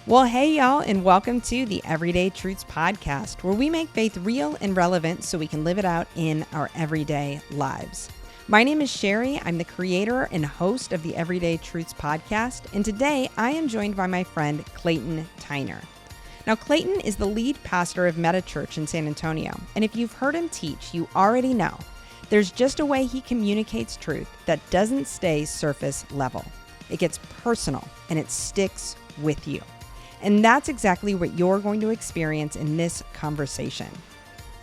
Well, hey, y'all, and welcome to the Everyday Truths podcast, where we make faith real and relevant so we can live it out in our everyday lives. My name is Sherri. I'm the creator and host of the Everyday Truths podcast, and today I am joined by my friend Clayton Tyner. Now, Clayton is the lead pastor of Meta Church in San Antonio, and if you've heard him teach, you already know there's just a way he communicates truth that doesn't stay surface level. It gets personal, and it sticks with you. And that's exactly what you're going to experience in this conversation.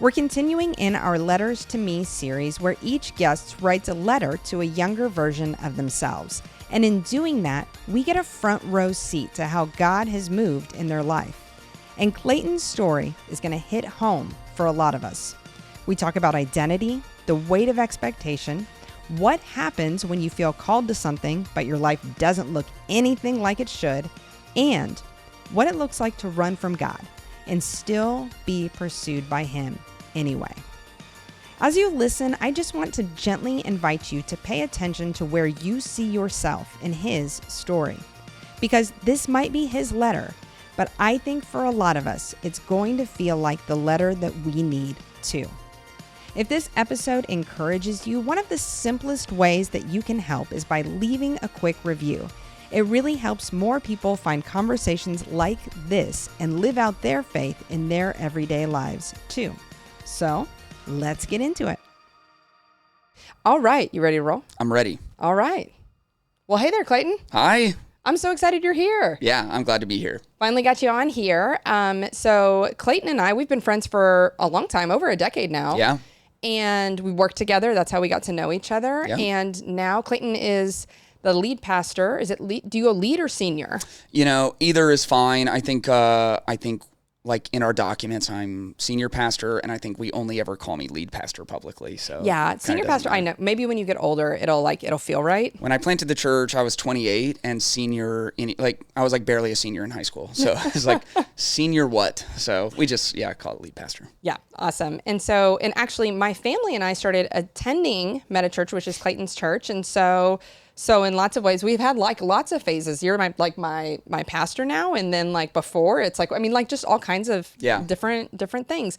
We're continuing in our Letters to Me series, where each guest writes a letter to a younger version of themselves. And in doing that, we get a front row seat to how God has moved in their life. And Clayton's story is going to hit home for a lot of us. We talk about identity, the weight of expectation, what happens when you feel called to something, but your life doesn't look anything like it should, and what it looks like to run from God and still be pursued by Him anyway. As you listen, I just want to gently invite you to pay attention to where you see yourself in His story, because this might be His letter, but I think for a lot of us, it's going to feel like the letter that we need too. If this episode encourages you, one of the simplest ways that you can help is by leaving a quick review. It really helps more people find conversations like this and live out their faith in their everyday lives too. So let's get into it. All right. You ready to roll? I'm ready. All right. Well, hey there, Clayton. Hi. I'm so excited you're here. Yeah, I'm glad to be here. Finally got you on here. So Clayton and I, we've been friends for a long time, over a decade now. Yeah. And we worked together. That's how we got to know each other. Yeah. And now Clayton is the lead pastor. Is it lead? Do you go lead or senior? You know, either is fine. I think like in our documents, I'm senior pastor, and I think we only ever call me lead pastor publicly. So yeah, senior pastor. I know. Maybe when you get older, it'll feel right. When I planted the church, I was 28, and senior I was like barely a senior in high school. So I was like, senior what? So we just call it lead pastor. Yeah, awesome. And actually, my family and I started attending Meta Church, which is Clayton's church, and so in lots of ways, we've had like lots of phases. You're my pastor now, and then like before, it's like just all kinds of different things.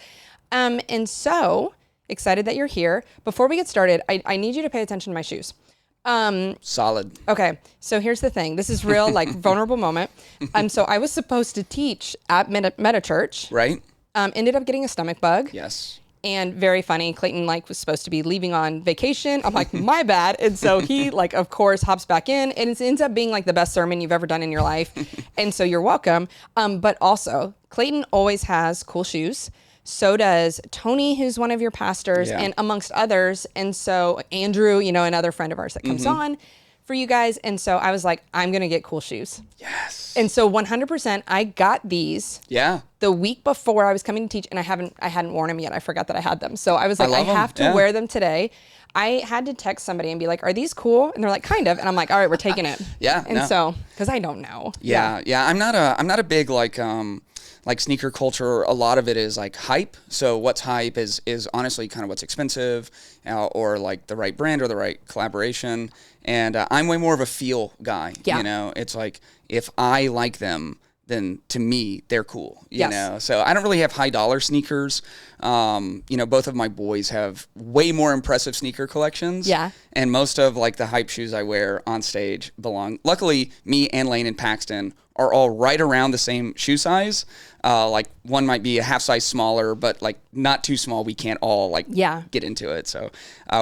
And so excited that you're here. Before we get started, I need you to pay attention to my shoes. Solid. Okay, so here's the thing. This is real, like vulnerable moment. So I was supposed to teach at Meta Church. Right. Ended up getting a stomach bug. Yes. And very funny, Clayton was supposed to be leaving on vacation. I'm like, my bad. And so he of course hops back in, and it ends up being like the best sermon you've ever done in your life. And so you're welcome. But also Clayton always has cool shoes. So does Tony, who's one of your pastors, and amongst others. And so Andrew, another friend of ours that comes on for you guys. And so I was like, I'm going to get cool shoes. Yes. And so 100%, I got these. Yeah. The week before I was coming to teach, and I hadn't worn them yet. I forgot that I had them. So I was like, I have to wear them today. I had to text somebody and be like, are these cool? And they're like, kind of. And I'm like, all right, we're taking it. Yeah. And so, because I don't know. Yeah. I'm not a big like sneaker culture. A lot of it is like hype. So what's hype is honestly kind of what's expensive, or like the right brand or the right collaboration. And I'm way more of a feel guy. Yeah. It's like if I like them, then to me they're cool. You know. So I don't really have high dollar sneakers. Both of my boys have way more impressive sneaker collections. Yeah. And most of like the hype shoes I wear on stage belong. Luckily, me and Lane and Paxton are all right around the same shoe size. Like one might be a half size smaller, but like not too small. We can't all get into it. So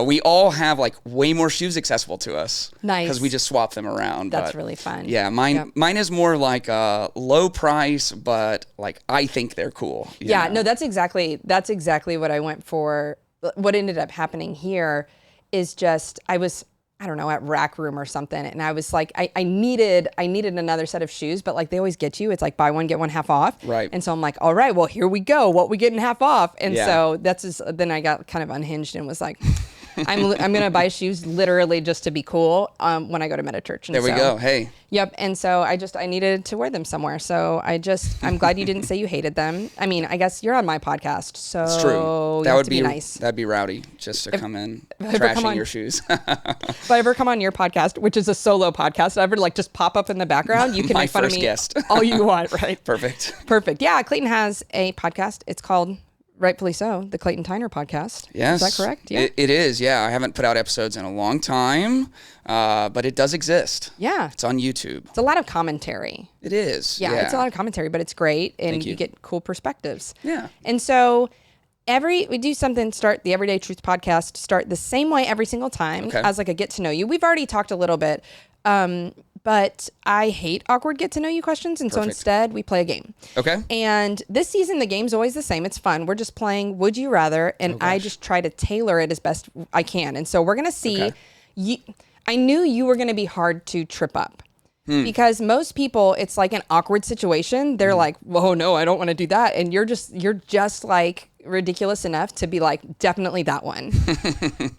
we all have like way more shoes accessible to us. Nice. Because we just swap them around. That's really fun. Yeah, mine is more like a low price, but like I think they're cool. You know? No, that's exactly what I went for. What ended up happening here is just I was, I don't know, at Rack Room or something, and I was like, I needed another set of shoes, but like they always get you. It's like buy one get one half off. Right. And so I'm like, all right, well here we go. What we getting half off? And so that's just, then I got kind of unhinged and was like, I'm going to buy shoes literally just to be cool when I go to Meta-Church. There we go. Hey. Yep. And so I needed to wear them somewhere. So I'm glad you didn't say you hated them. I mean, I guess you're on my podcast, so It's true. That would be nice. That'd be rowdy just to come in trashing your shoes. If I ever come on your podcast, which is a solo podcast, I ever like just pop up in the background, you can make fun of me guest. all you want, right? Perfect. Yeah. Clayton has a podcast. It's called, rightfully so, the Clayton Tyner podcast. Yes. Is that correct? Yeah. It is. Yeah. I haven't put out episodes in a long time, but it does exist. Yeah. It's on YouTube. It's a lot of commentary. It is. Yeah. It's a lot of commentary, but it's great. And you get cool perspectives. Yeah. And so we do something, start the Everyday Truth podcast, start the same way every single time as like a get to know you. We've already talked a little bit, but I hate awkward get to know you questions. And so instead we play a game. Okay. And this season, the game's always the same. It's fun. We're just playing Would You Rather, and I just try to tailor it as best I can. And so we're going to see, I knew you were going to be hard to trip up. Because most people, it's like an awkward situation. They're like, "Whoa, no, I don't want to do that," and you're just like ridiculous enough to be like, definitely that one.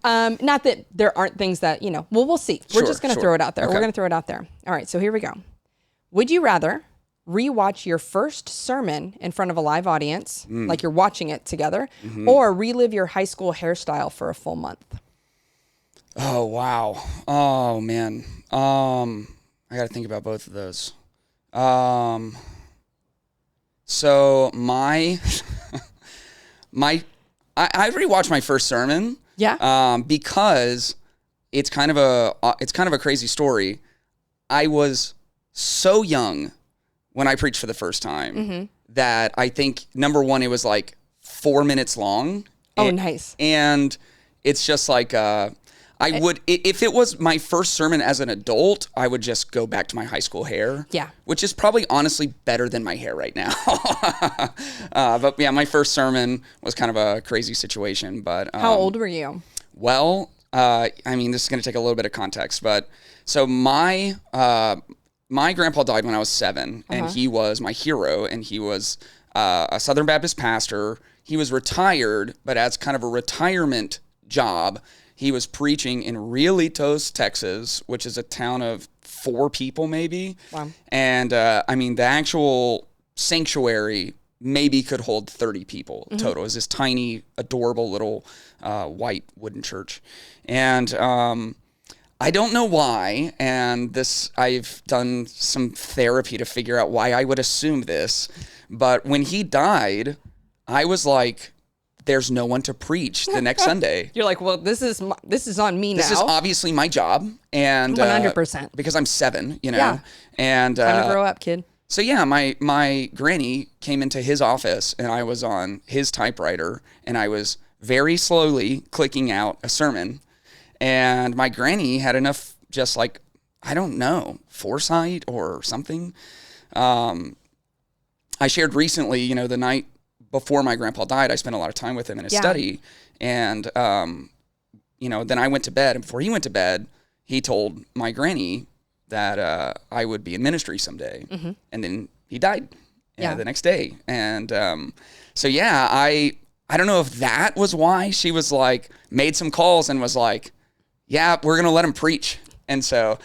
Not that there aren't things that we'll see. We're just going to throw it out there. Okay. We're going to throw it out there. All right, so here we go. Would you rather rewatch your first sermon in front of a live audience, like you're watching it together, or relive your high school hairstyle for a full month? Oh wow. Oh man. I got to think about both of those. So I rewatched my first sermon. Yeah. Because it's kind of a crazy story. I was so young when I preached for the first time that I think number one, it was like 4 minutes long. Oh, nice. And it's just like, I would, if it was my first sermon as an adult, I would just go back to my high school hair. Yeah. Which is probably honestly better than my hair right now. But yeah, my first sermon was kind of a crazy situation. But how old were you? Well, I mean, this is going to take a little bit of context, but so my grandpa died when I was 7, and he was my hero, and he was a Southern Baptist pastor. He was retired, but as kind of a retirement job, he was preaching in Relentless, Texas, which is a town of 4 people maybe. Wow. And I mean, the actual sanctuary maybe could hold 30 people total. It was this tiny, adorable little white wooden church. And I don't know why, and I've done some therapy to figure out why I would assume this, but when he died, I was like, there's no one to preach the next Sunday. You're like, well, this is on me now. This is obviously my job, and 100%, because I'm 7, Yeah. And time to grow up, kid. So yeah, my granny came into his office, and I was on his typewriter, and I was very slowly clicking out a sermon, and my granny had enough, just like, I don't know, foresight or something. I shared recently, the night before my grandpa died, I spent a lot of time with him in his study. And, then I went to bed. And before he went to bed, he told my granny that I would be in ministry someday. And then he died the next day. And so, yeah, I don't know if that was why she was like, made some calls and was like, yeah, we're going to let him preach. And so,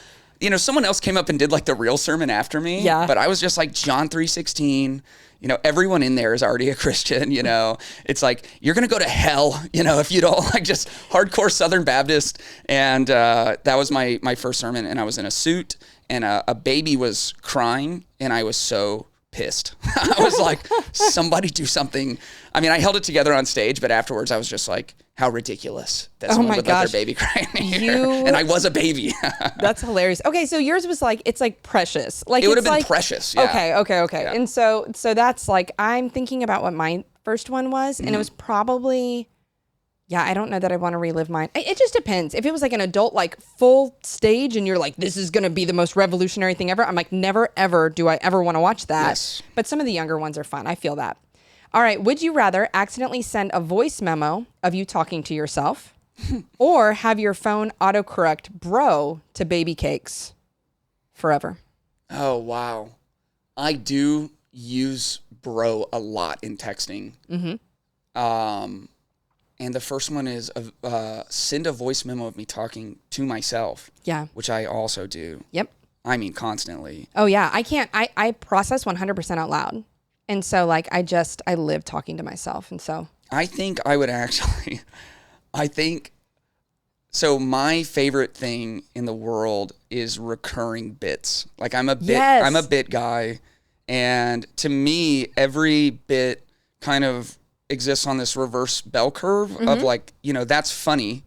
someone else came up and did like the real sermon after me. Yeah. But I was just like, John 3:16. Everyone in there is already a Christian, It's like, you're going to go to hell, if you don't like just hardcore Southern Baptist. And that was my first sermon. And I was in a suit, and a baby was crying, and I was so pissed. I was like, somebody do something. I mean, I held it together on stage, but afterwards I was just like, how ridiculous that someone would let their baby cry in here. And I was a baby. That's hilarious. Okay, so yours was like, it's like precious. Like it would have been precious. Yeah. Okay. Yeah. And so that's like, I'm thinking about what my first one was, and it was probably, I don't know that I want to relive mine. It just depends. If it was like an adult, like full stage, and you're like, this is going to be the most revolutionary thing ever, I'm like, never, ever do I ever want to watch that. Yes. But some of the younger ones are fun. I feel that. All right. Would you rather accidentally send a voice memo of you talking to yourself or have your phone autocorrect bro to baby cakes forever? Oh, wow. I do use bro a lot in texting. And the first one is send a voice memo of me talking to myself. Yeah. Which I also do. Yep. I mean, constantly. Oh yeah. I process 100% out loud. And so like, I live talking to myself. And so I think I would actually, so my favorite thing in the world is recurring bits. Like I'm a bit guy. And to me, every bit kind of exists on this reverse bell curve of like, that's funny.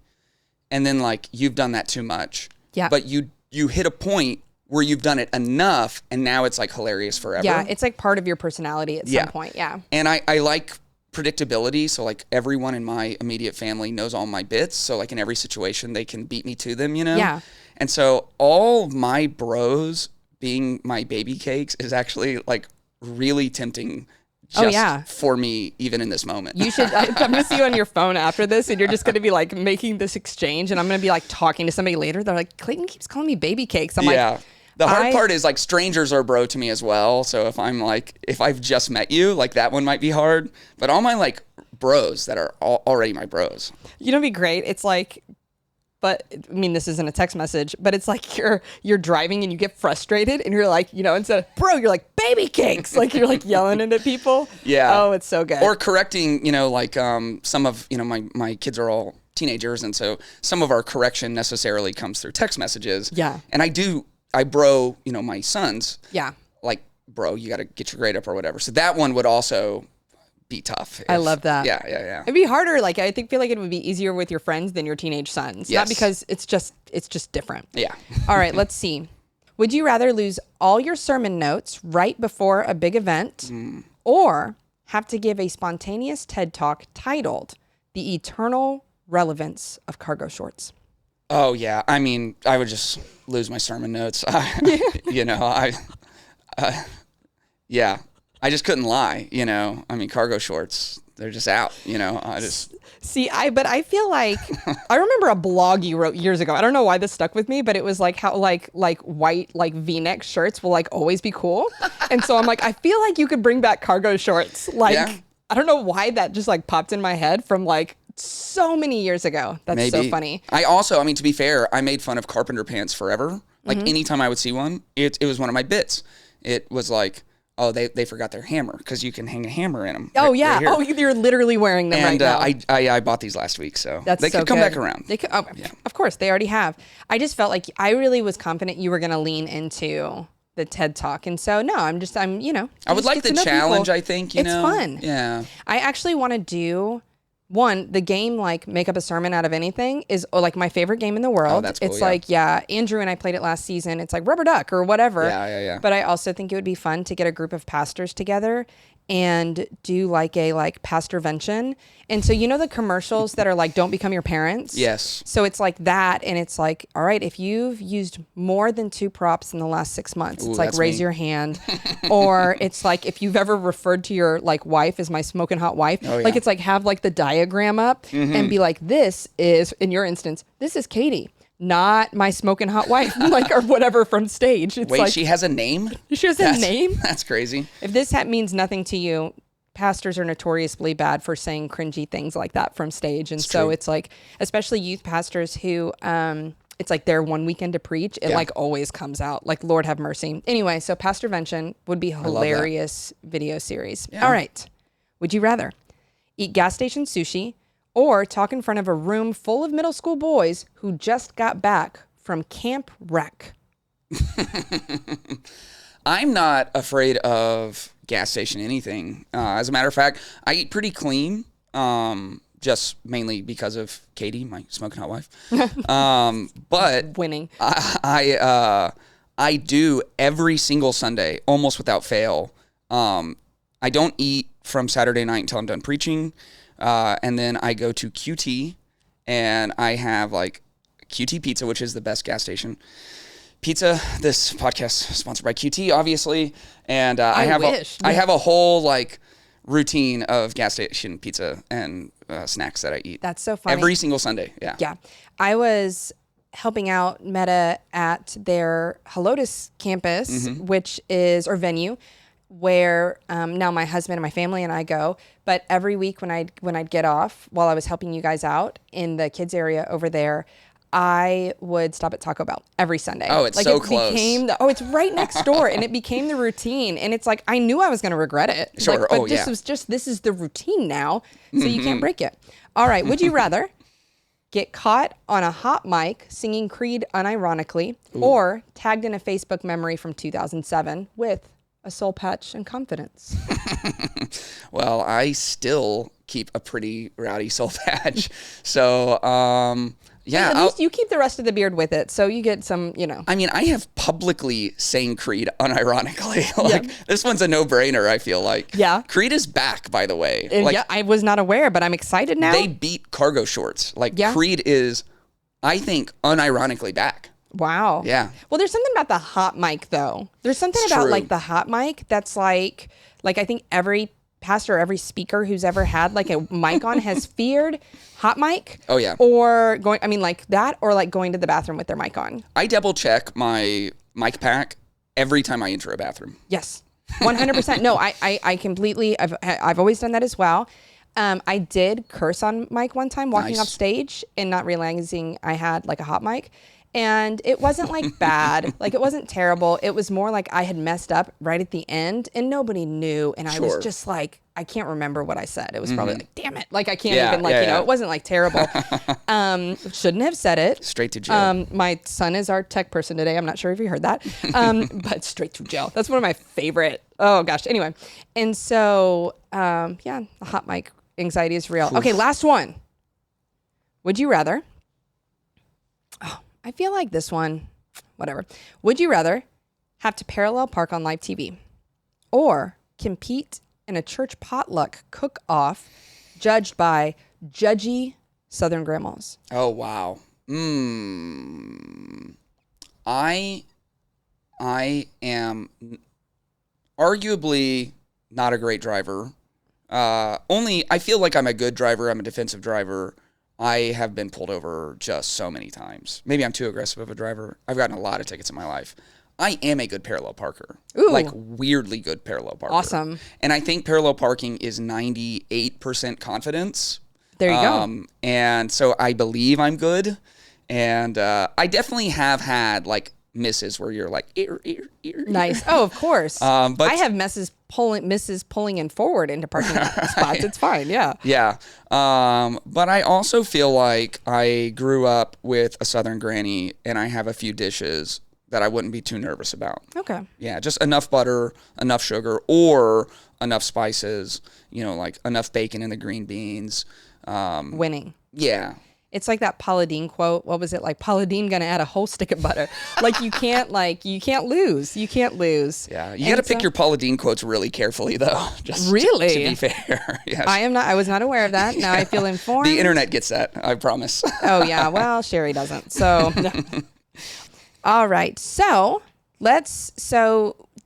And then like, you've done that too much. Yeah. But you hit a point where you've done it enough and now it's like hilarious forever. Yeah. It's like part of your personality at some point. Yeah. And I like predictability. So like everyone in my immediate family knows all my bits. So like in every situation they can beat me to them, Yeah. And so all my bros being my baby cakes is actually like really tempting for me, even in this moment. You should, I'm going to see you on your phone after this and you're just going to be like making this exchange and I'm going to be like talking to somebody later. They're like, Clayton keeps calling me baby cakes. I'm like, the hard part is like strangers are bro to me as well. So if I've just met you, like that one might be hard, but all my like bros that are already my bros. It'd be great. It's like, but I mean, this isn't a text message, but it's like you're driving and you get frustrated and you're like, instead of bro, you're like baby cakes. Like you're like yelling into people. Yeah. Oh, it's so good. Or correcting, some of, my kids are all teenagers. And so some of our correction necessarily comes through text messages. Yeah. And I bro, my sons. Yeah. Like, bro, you got to get your grade up or whatever. So that one would also be tough. I love that. Yeah. It'd be harder. Like I feel like it would be easier with your friends than your teenage sons. Yes. Not because it's just different. Yeah. All right, let's see. Would you rather lose all your sermon notes right before a big event or have to give a spontaneous TED Talk titled The Eternal Relevance of Cargo Shorts? Oh yeah. I mean, I would just lose my sermon notes. Yeah. I just couldn't lie, I mean, cargo shorts, they're just out, I just... See, but I feel like, I remember a blog you wrote years ago. I don't know why this stuck with me, but it was like how like white, like V-neck shirts will like always be cool. And so I'm like, I feel like you could bring back cargo shorts. Like, I don't know why that just like popped in my head from like so many years ago. That's so funny. I mean, to be fair, I made fun of carpenter pants forever. Like anytime I would see one, it was one of my bits. It was like... Oh, they forgot their hammer because you can hang a hammer in them. Oh, yeah. Right you're literally wearing them right now. And I bought these last week, so they so could come good. back around. They could, Of course, they already have. I just felt like I really was confident you were going to lean into the TED Talk. And so, no, I would like the challenge, I think, It's fun. Yeah. I actually want to do... One, the game, like, make up a sermon out of anything is, like, my favorite game in the world. Oh, that's cool, it's like, Andrew and I played it last season. It's like rubber duck or whatever. Yeah. But I also think it would be fun to get a group of pastors together and do, like, a, like, pastorvention. And so, the commercials that are, like, don't become your parents? Yes. So it's like that, and it's like, all right, if you've used more than 2 props in the last 6 months, it's like, raise your hand. Or it's like, if you've ever referred to your, like, wife as my smoking hot wife, like, it's like, have, like, the diagram up and be like, this is, in your instance, this is Katie, not my smoking hot wife, like, or whatever from stage. It's Wait, like, she has a name? She has a name? That's crazy. If this means nothing to you, pastors are notoriously bad for saying cringy things like that from stage. And so it's like, especially youth pastors who, it's like their one weekend to preach. It like always comes out like, Lord have mercy. Anyway, so Pastorvention would be a hilarious video series. Yeah. All right. Would you rather eat gas station sushi or talk in front of a room full of middle school boys who just got back from Camp Wreck? I'm not afraid of gas station anything. As a matter of fact, I eat pretty clean, just mainly because of Katie, my smoking hot wife. But winning. I do every single Sunday, almost without fail. I don't eat from Saturday night until I'm done preaching, and then I go to QT, and I have like QT Pizza, which is the best gas station pizza. This podcast is sponsored by QT, obviously, and I have a whole like routine of gas station pizza and snacks that I eat. That's so funny. Every single Sunday. Yeah. I was helping out Meta at their Helotes campus, which is, or venue, where now my husband and my family and I go, but every week when I'd get off while I was helping you guys out in the kids area over there, I would stop at Taco Bell every Sunday. Oh, it's so close. It's right next door, and it became the routine. And it's like I knew I was going to regret it. Sure. Like, but this is the routine now, so you can't break it. All right. Would you rather get caught on a hot mic singing Creed unironically, or tagged in a Facebook memory from 2007 with a soul patch and confidence? Well, I still keep a pretty rowdy soul patch. So, yeah. At least you keep the rest of the beard with it, so you get some, I mean, I have publicly sang Creed unironically. This one's a no-brainer, I feel like. Yeah. Creed is back, by the way. And I was not aware, but I'm excited now. They beat cargo shorts. Creed is, I think, unironically back. Wow. Yeah. Well, there's something about the hot mic, though. There's something about the hot mic that's like I think every pastor, every speaker who's ever had a mic on has feared hot mic. Oh yeah. Or going to the bathroom with their mic on. I double check my mic pack every time I enter a bathroom. Yes. 100%. No, I completely, I've always done that as well. I did curse on mic one time walking off stage and not realizing I had a hot mic. And it wasn't bad, it wasn't terrible. It was more like I had messed up right at the end and nobody knew. And I was just I can't remember what I said. It was probably damn it. I can't even it wasn't terrible. Shouldn't have said it. Straight to jail. My son is our tech person today. I'm not sure if you heard that. But straight to jail. That's one of my favorite. Oh gosh. Anyway. And so, the hot mic anxiety is real. Okay. Last one. Would you rather? I feel like this one, whatever. Would you rather have to parallel park on live TV or compete in a church potluck cook-off judged by judgy Southern grandmas? Oh, wow. I am arguably not a great driver. I feel like I'm a good driver. I'm a defensive driver. I have been pulled over just so many times. Maybe I'm too aggressive of a driver. I've gotten a lot of tickets in my life. I am a good parallel parker. Ooh. Weirdly good parallel parker. Awesome. And I think parallel parking is 98% confidence. There you go. And so I believe I'm good. And I definitely have had misses where you're ear. Nice. Oh, of course. But I have misses pulling in forward into parking spots. It's fine. Yeah. Yeah. But I also feel like I grew up with a Southern granny and I have a few dishes that I wouldn't be too nervous about. Okay. Yeah. Just enough butter, enough sugar, or enough spices, enough bacon in the green beans. Winning. Yeah. It's like that Paula Deen quote. What was it? Paula Deen gonna add a whole stick of butter. You can't lose. You can't lose. Yeah. You got to pick your Paula Deen quotes really carefully though. Just really? To be fair. Yes. I was not aware of that. Now I feel informed. The internet gets that, I promise. Oh yeah. Well, Sherri doesn't. So all right. So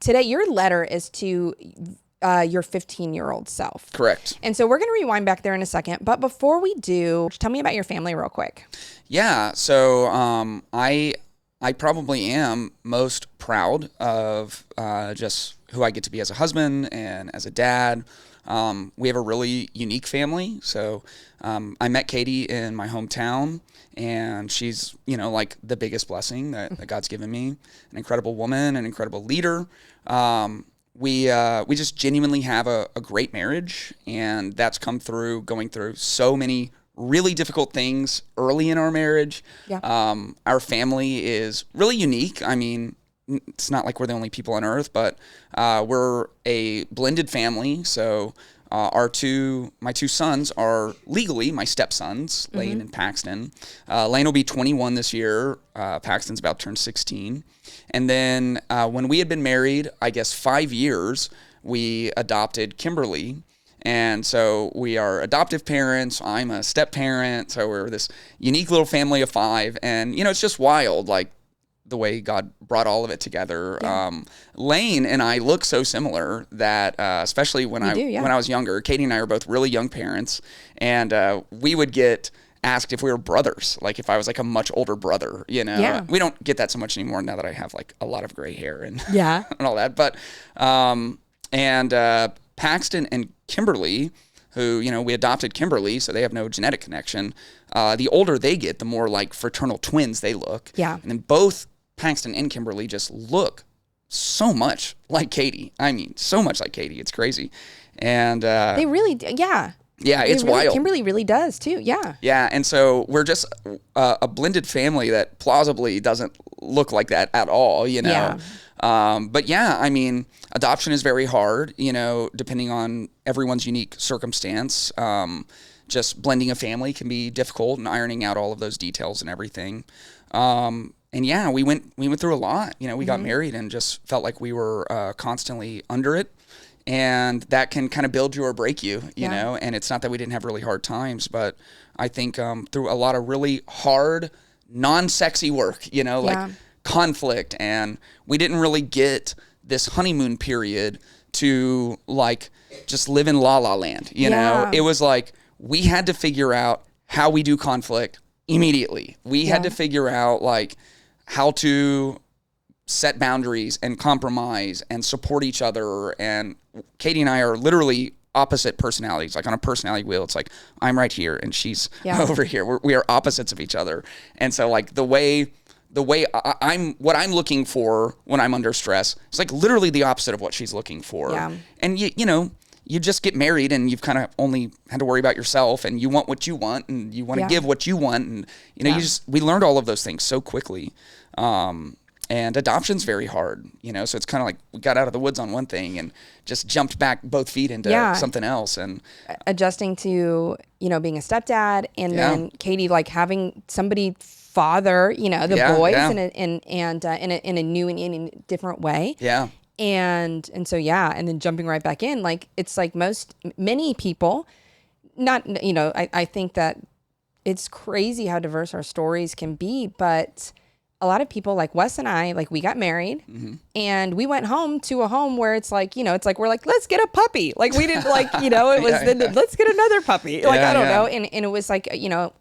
today your letter is to your 15-year-old self. Correct. And so we're going to rewind back there in a second. But before we do, tell me about your family real quick. Yeah. So I probably am most proud of just who I get to be as a husband and as a dad. We have a really unique family. So I met Katie in my hometown, and she's, the biggest blessing that God's given me. An incredible woman, an incredible leader. We just genuinely have a great marriage, and that's come through going through so many really difficult things early in our marriage. Yeah. Our family is really unique. I mean, it's not like we're the only people on earth, but we're a blended family. So my two sons are legally my stepsons, Lane and Paxton. Lane will be 21 this year. Paxton's about to turn 16. And then when we had been married, I guess 5 years, we adopted Kimberly. And so we are adoptive parents. I'm a step parent. So we're this unique little family of 5. And, it's just wild, the way God brought all of it together. Yeah. Lane and I look so similar that, especially when I was younger, Katie and I are both really young parents. And we would get asked if we were brothers, if I was a much older brother, Yeah. We don't get that so much anymore now that I have a lot of gray hair and, yeah. and all that. But And Paxton and Kimberly, who, we adopted Kimberly, so they have no genetic connection. The older they get, the more like fraternal twins they look. Yeah. And then both Paxton and Kimberly just look so much like Katie. I mean, so much like Katie. It's crazy. And they really do. Yeah. Yeah, it's wild. Kimberly really does too. Yeah. Yeah, and so we're just a blended family that plausibly doesn't look like that at all, Yeah. But yeah, I mean, adoption is very hard, depending on everyone's unique circumstance. Just blending a family can be difficult and ironing out all of those details and everything. And yeah, we went through a lot. We got married and just felt like we were constantly under it. And that can kind of build you or break you, you know, and it's not that we didn't have really hard times, but I think through a lot of really hard, non-sexy work, like conflict, and we didn't really get this honeymoon period to like just live in la la land, you know? It was like we had to figure out how we do conflict immediately. We had to figure out like how to set boundaries and compromise and support each other. And Katie and I are literally opposite personalities. Like on a personality wheel, it's like I'm right here and she's over here. We are opposites of each other. And so like the way I'm what I'm looking for when I'm under stress, it's like literally the opposite of what she's looking for. Yeah. And you just get married and you've kind of only had to worry about yourself and you want what you want and you want to give what you want. And we learned all of those things so quickly. And adoption's very hard, so it's kind of like we got out of the woods on one thing and just jumped back both feet into something else. And adjusting to, being a stepdad and then Katie, like having somebody father, the boys in a new and in a different way. Yeah. And so, and then jumping right back in, like, it's like many people, not, I think that it's crazy how diverse our stories can be, but a lot of people like Wes and I, like we got married and we went home to a home where it's like, it's like, we're like, let's get a puppy. Like we didn't like, it was let's get another puppy. Like, I don't know. And it was like,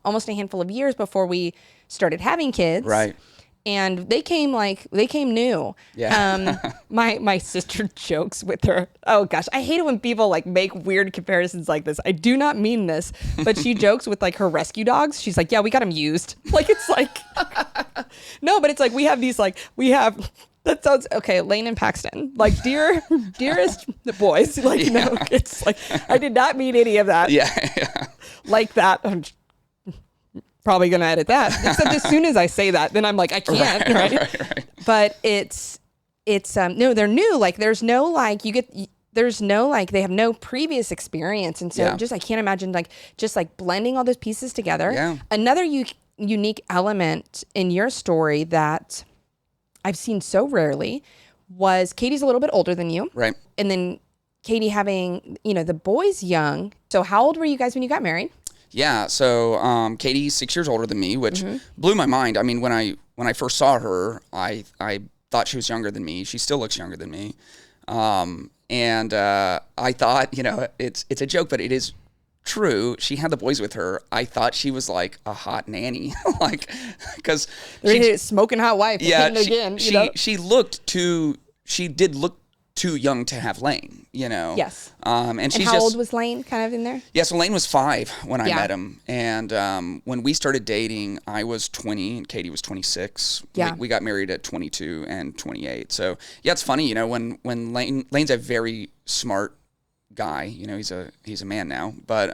almost a handful of years before we started having kids. Right. And they came new. Yeah. My sister jokes with her. Oh gosh, I hate it when people like make weird comparisons like this. I do not mean this, but she jokes with like her rescue dogs. She's like, yeah, we got them used. Like it's like, no, but it's like we have that sounds okay. Lane and Paxton, like dearest the boys, like it's like I did not mean any of that. Yeah. Like that. I'm probably gonna edit that. Except as soon as I say that, then I'm like, I can't, right? But it's no, they're new. Like there's no like they have no previous experience, and so just I can't imagine like just like blending all those pieces together. Yeah. Another unique element in your story that I've seen so rarely was Katie's a little bit older than you, right? And then Katie having the boys young. So how old were you guys when you got married? Yeah, so Katie's 6 years older than me, which blew my mind. I mean, when I first saw her, I thought she was younger than me. She still looks younger than me, and I thought, it's a joke, but it is true. She had the boys with her. I thought she was like a hot nanny, like because smoking hot wife. Yeah, she did look too young to have Lane, Yes. And she's how old was Lane kind of in there? Yeah, so Lane was 5 when I met him. And when we started dating, I was 20 and Katie was 26. Yeah. We got married at 22 and 28. So yeah, it's funny, when Lane's a very smart guy, he's a man now. But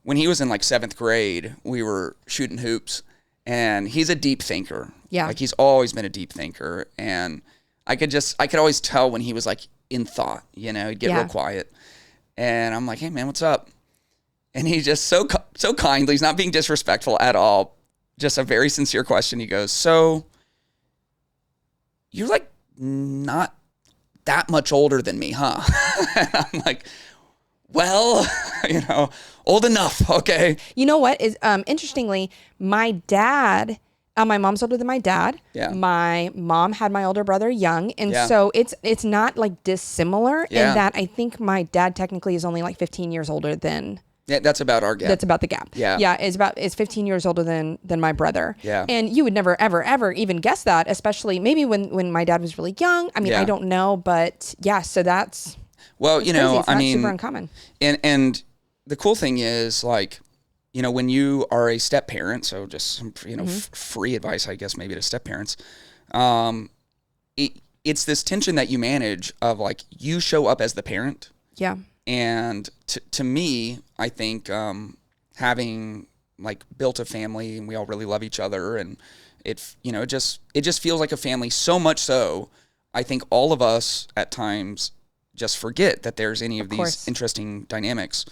when he was in like 7th grade, we were shooting hoops and he's a deep thinker. Yeah. Like he's always been a deep thinker. And I could always tell when he was like in thought, he'd get real quiet. And I'm like, hey man, what's up? And he just so kindly, he's not being disrespectful at all. Just a very sincere question. He goes, so you're like not that much older than me, huh? And I'm like, well, old enough. Okay. You know what is, interestingly, my dad, my mom's older than my dad. Yeah. My mom had my older brother young. And so it's not like dissimilar in that I think my dad technically is only like 15 years older than Yeah, that's about our gap. That's about the gap. Yeah. It's 15 years older than my brother. Yeah. And you would never, ever, ever even guess that, especially maybe when my dad was really young. I mean, Yeah. I don't know, but yeah, so that's, well, crazy. It's not super mean, uncommon. And the cool thing is, like, when you are a step parent, so just some, free advice, I guess, maybe to step parents, it's this tension that you manage of, like, you show up as the parent. Yeah. And to me, I think having, like, built a family and we all really love each other, and it just feels like a family, so much so I think all of us at times just forget that there's any of these interesting dynamics.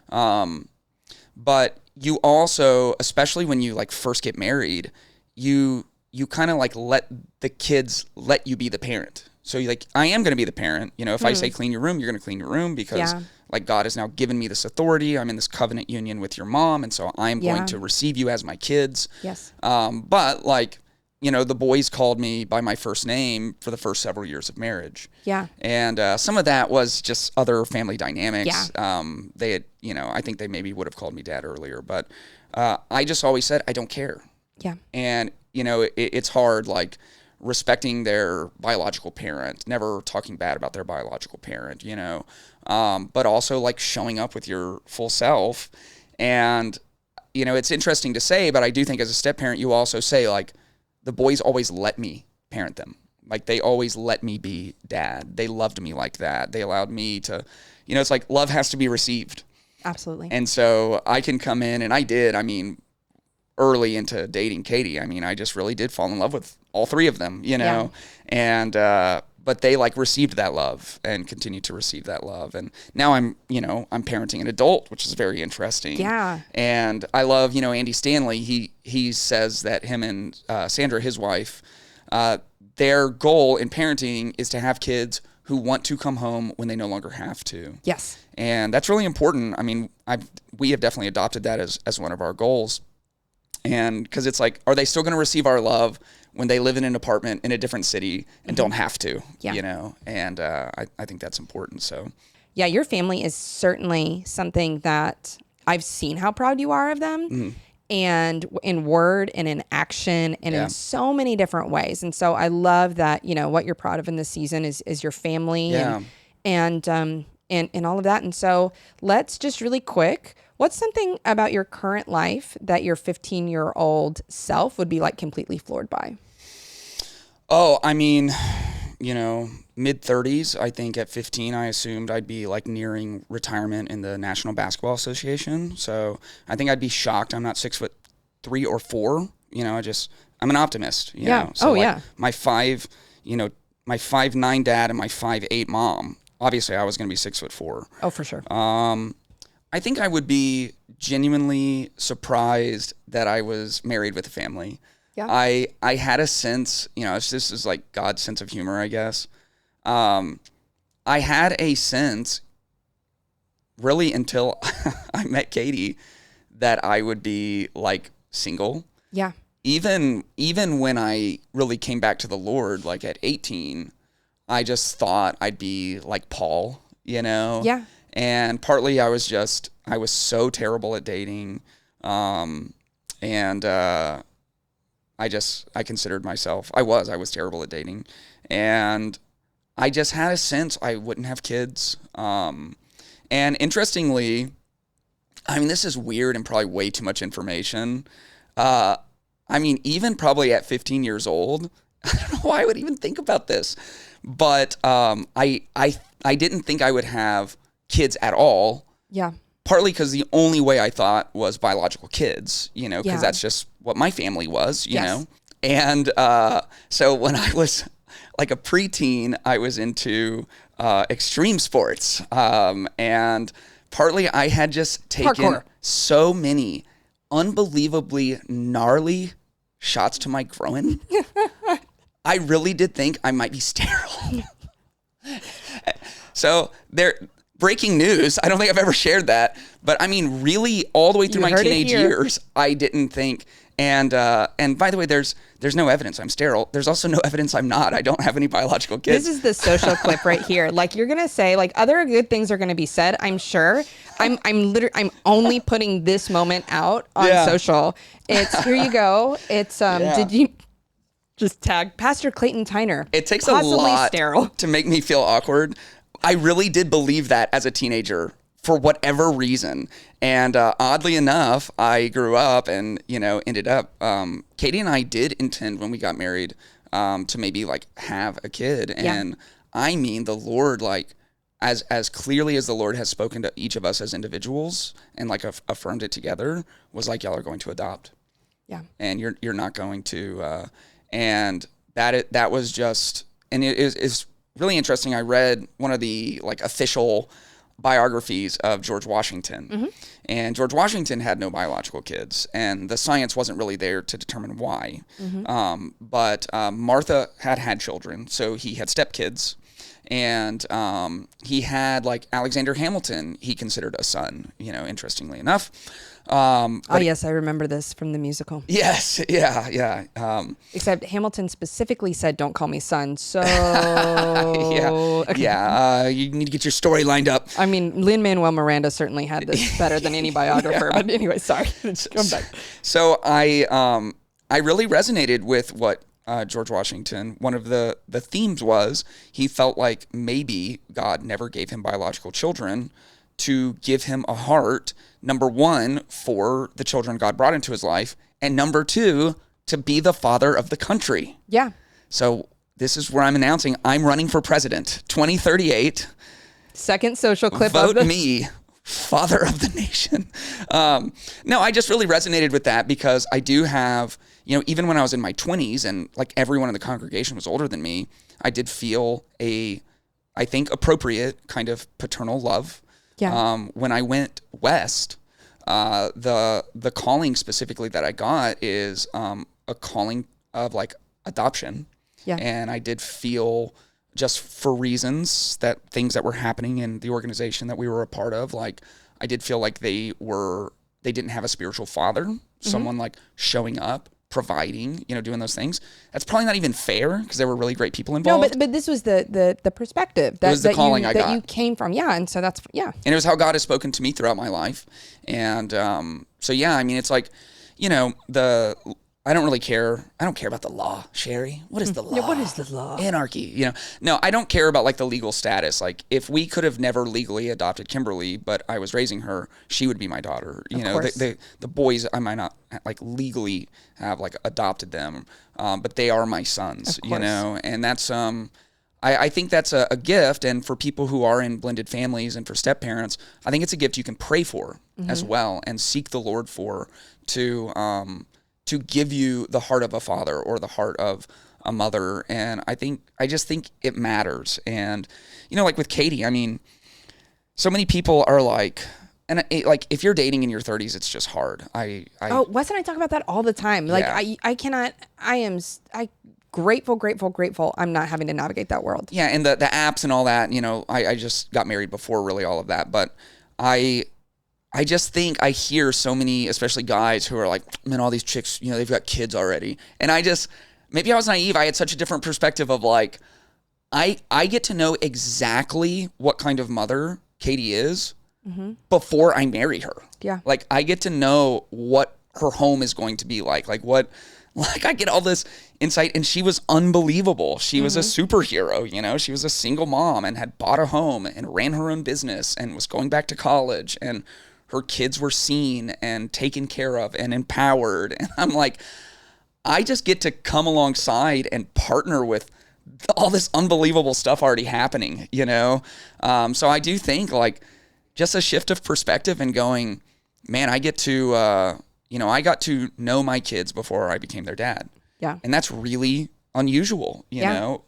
But you also, especially when you, like, first get married, you kind of, like, let the kids let you be the parent. So you're like, I am going to be the parent. If I say clean your room, you're going to clean your room because like, God has now given me this authority. I'm in this covenant union with your mom. And so I am going to receive you as my kids. Yes. But, like, the boys called me by my first name for the first several years of marriage. Yeah. And some of that was just other family dynamics. Yeah. They had, I think they maybe would have called me dad earlier, but I just always said, I don't care. Yeah. And, it's hard, like, respecting their biological parent, never talking bad about their biological parent, but also, like, showing up with your full self. And, it's interesting to say, but I do think as a step parent, you also say, like, the boys always let me parent them. Like, they always let me be dad. They loved me like that. They allowed me to, it's like love has to be received. Absolutely. And so I can come in, and I did, early into dating Katie, I just really did fall in love with all three of them, and, but they, like, received that love and continue to receive that love. And now I'm parenting an adult, which is very interesting. Yeah. And I love, Andy Stanley, he says that him and Sandra, his wife, their goal in parenting is to have kids who want to come home when they no longer have to. Yes. And that's really important. We have definitely adopted that as one of our goals. And because it's like, are they still going to receive our love when they live in an apartment in a different city and don't have to, And I think that's important. So, yeah, your family is certainly something that I've seen how proud you are of them. Mm-hmm. And in word and in action and in so many different ways. And so I love that, what you're proud of in this season is your family and all of that. And so let's just really quick, what's something about your current life that your 15-year-old self would be, like, completely floored by? Oh, mid-30s. I think at 15, I assumed I'd be, like, nearing retirement in the National Basketball Association. So I think I'd be shocked. I'm not 6'3" or 4. I'm an optimist. You know? So, my 5'9" dad and my 5'8" mom. Obviously, I was going to be 6'4". Oh, for sure. I think I would be genuinely surprised that I was married with a family. Yeah. I had a sense, this is like God's sense of humor, I guess. I had a sense really until I met Katie that I would be, like, single. Yeah. Even when I really came back to the Lord, like, at 18, I just thought I'd be like Paul, Yeah. And partly I was so terrible at dating. And I considered myself, I was terrible at dating. And I just had a sense I wouldn't have kids. And interestingly, this is weird and probably way too much information. Even probably at 15 years old, I don't know why I would even think about this, but I didn't think I would have kids at all. Yeah. Partly because the only way I thought was biological kids, because that's just what my family was, you know. And so when I was like a preteen, I was into extreme sports. And partly I had just taken so many unbelievably gnarly shots to my groin. I really did think I might be sterile. So breaking news, I don't think I've ever shared that, but really all the way through my teenage years, I didn't think, And by the way, there's no evidence I'm sterile. There's also no evidence I'm not. I don't have any biological kids. This is the social clip right here. Like, you're gonna say, like, other good things are gonna be said, I'm sure. I'm only putting this moment out on social. It's, here you go. It's did you just tag Pastor Clayton Tyner? It takes a lot sterile to make me feel awkward. I really did believe that as a teenager for whatever reason. And oddly enough, I grew up and, ended up, Katie and I did intend when we got married to maybe like have a kid. And I mean, the Lord, like, as clearly as the Lord has spoken to each of us as individuals and like affirmed it together, was like, y'all are going to adopt. Yeah. And you're not going to, and that was just, and it is really interesting. I read one of the like official biographies of George Washington, and George Washington had no biological kids, and the science wasn't really there to determine why. But Martha had children, so he had stepkids, and he had like Alexander Hamilton. He considered a son, interestingly enough. Yes, I remember this from the musical. Yes, yeah. Except Hamilton specifically said, "Don't call me son." So you need to get your story lined up. I mean, Lin-Manuel Miranda certainly had this better than any biographer. But anyway, sorry. Come back. So I really resonated with what George Washington. One of the themes was he felt like maybe God never gave him biological children to give him a heart, number one, for the children God brought into his life, and number two, to be the father of the country. Yeah. So this is where I'm announcing I'm running for president, 2038. Second social clip. Vote me, father of the nation. No, I just really resonated with that because I do have, even when I was in my 20s and like everyone in the congregation was older than me, I did feel I think, appropriate kind of paternal love. Yeah. When I went west, the calling specifically that I got is a calling of like adoption. Yeah. And I did feel, just for reasons things that were happening in the organization that we were a part of, like I did feel like they didn't have a spiritual father, someone like showing up, providing, doing those things. That's probably not even fair because there were really great people involved. No, but this was the perspective that, it was the calling I got. That you came from. Yeah. And so that's, yeah. And it was how God has spoken to me throughout my life. And so, yeah, I mean, it's like, I don't really care. I don't care about the law, Sherri. What is the law? Yeah, what is the law? Anarchy. No, I don't care about like the legal status. Like if we could have never legally adopted Kimberly, but I was raising her, she would be my daughter. Of course. The boys, I might not like legally have like adopted them, but they are my sons. And that's I think that's a gift. And for people who are in blended families and for step parents, I think it's a gift you can pray for as well and seek the Lord for to give you the heart of a father or the heart of a mother. And I just think it matters. And, like with Katie, I mean, so many people are like, and like if you're dating in your 30s, it's just hard. Wes and I talk about that all the time. Like grateful I'm not having to navigate that world. Yeah. And the apps and all that, I just got married before really all of that, but I just think I hear so many, especially guys who are like, man, all these chicks, they've got kids already. And maybe I was naive. I had such a different perspective of like, I get to know exactly what kind of mother Katie is before I marry her. Yeah. Like I get to know what her home is going to be like I get all this insight, and she was unbelievable. She was a superhero, she was a single mom and had bought a home and ran her own business and was going back to college, and her kids were seen and taken care of and empowered. And I'm like, I just get to come alongside and partner with all this unbelievable stuff already happening, So I do think like just a shift of perspective and going, man, I get to, I got to know my kids before I became their dad. Yeah. And that's really unusual, you know?